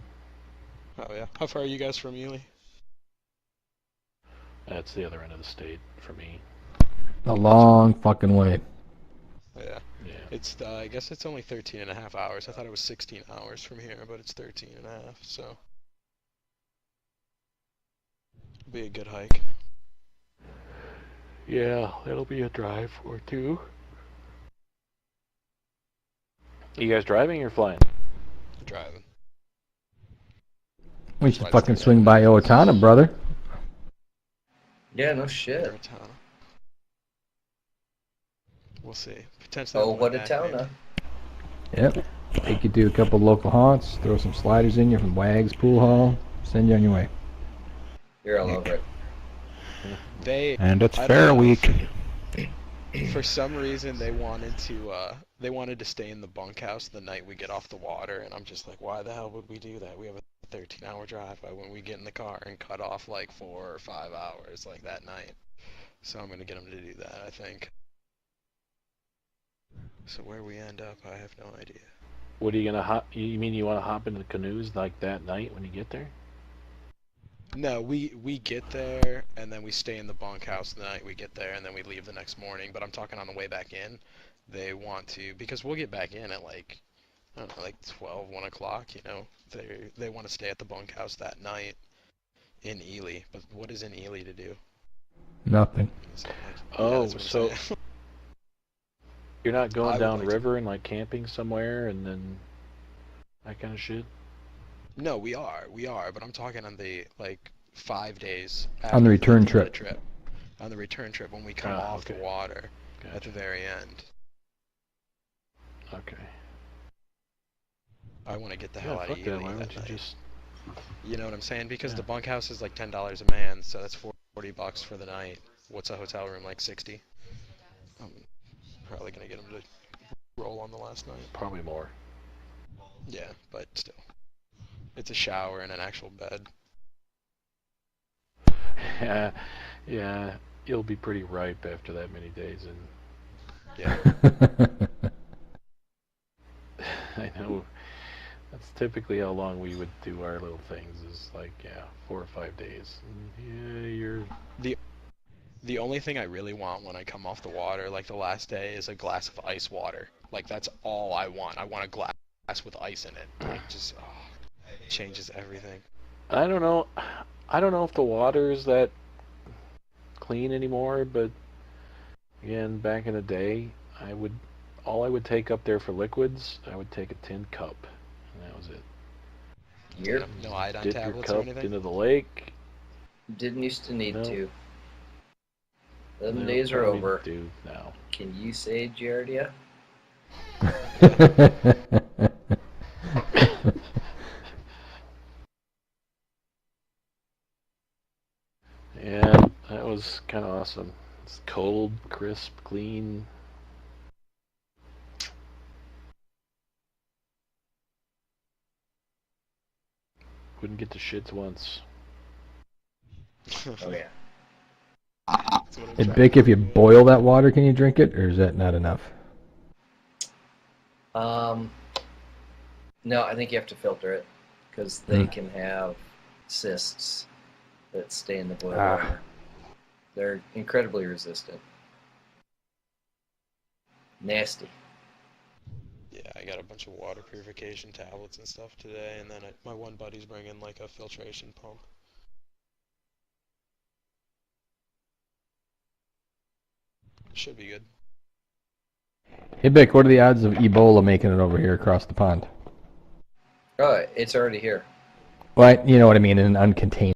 Oh yeah. How far are you guys from Ely? That's the other end of the state for me. A long fucking way. Yeah. Yeah. It's I guess it's only 13.5 hours. I thought it was 16 hours from here, but it's 13.5. So it'll be a good hike. Yeah, it'll be a drive or two. You guys driving or flying? Driving. We should fucking swing by Owatonna, brother. Yeah, no shit. Arizona. We'll see. Potentially. Oh, on the what way a back, town, maybe. huh? Yep. Take you to a couple local haunts, throw some sliders in you from Wags Pool Hall, send you on your way. You're all over it. And it's I don't Fair know, Week. For some reason, they wanted to stay in the bunkhouse the night we get off the water, and I'm just like, why the hell would we do that? We have a 13-hour drive. Why wouldn't we get in the car and cut off like 4 or 5 hours like that night? So I'm gonna get them to do that, I think. So where we end up, I have no idea. What are you gonna hop? You mean you want to hop into the canoes like that night when you get there? No, we get there and then we stay in the bunkhouse the night we get there, and then we leave the next morning. But I'm talking on the way back in. They want to, because we'll get back in at like, I don't know, like 12, 1 o'clock. You know, they want to stay at the bunkhouse that night in Ely. But what is in Ely to do? Nothing. So, like, yeah, Oh, that's what I'm so saying. you're not I going would down like river and like camping somewhere and then that kind of shit? No, we are, but I'm talking on the like 5 days On the after return end of the trip. On the return trip when we come Ah, off the okay. water at Gotcha. the very end. Okay. I want to get the Yeah, hell out fuck of that. Ely Why that don't you night. just? You know what I'm saying? Because Yeah. the bunkhouse is like $10 a man, so that's $40 for the night. What's a hotel room, like 60? I'm probably gonna get them to roll on the last night. Probably more. Yeah, but still, it's a shower and an actual bed. Yeah, yeah. You'll be pretty ripe after that many days, and Yeah. I know that's typically how long we would do our little things. Is like 4 or 5 days. And yeah, you're. The only thing I really want when I come off the water, like the last day, is a glass of ice water. Like that's all I want. I want a glass with ice in it. Like just changes everything. I don't know. I don't know if the water is that clean anymore, but again, back in the day, all I would take up there for liquids, I would take a tin cup, and that was it. Yep. No iodine Dip your tablets or cup anything. into the lake. Didn't used to need No. to. Them No, days are probably over. do now. Can you say Giardia? Yeah, that was kind of awesome. It's cold, crisp, clean. Wouldn't get the shits once. Oh yeah. That's what I'm Hey, trying Bick, to if you avoid. boil that water, can you drink it, or is that not enough? No, I think you have to filter it because they can have cysts that stay in the boiled Ah. water. They're incredibly resistant. Nasty. Yeah, I got a bunch of water purification tablets and stuff today, and then my one buddy's bringing like a filtration pump. Should be good. Hey, Bick, what are the odds of Ebola making it over here across the pond? Oh, it's already here. Well, you know what I mean, in an uncontained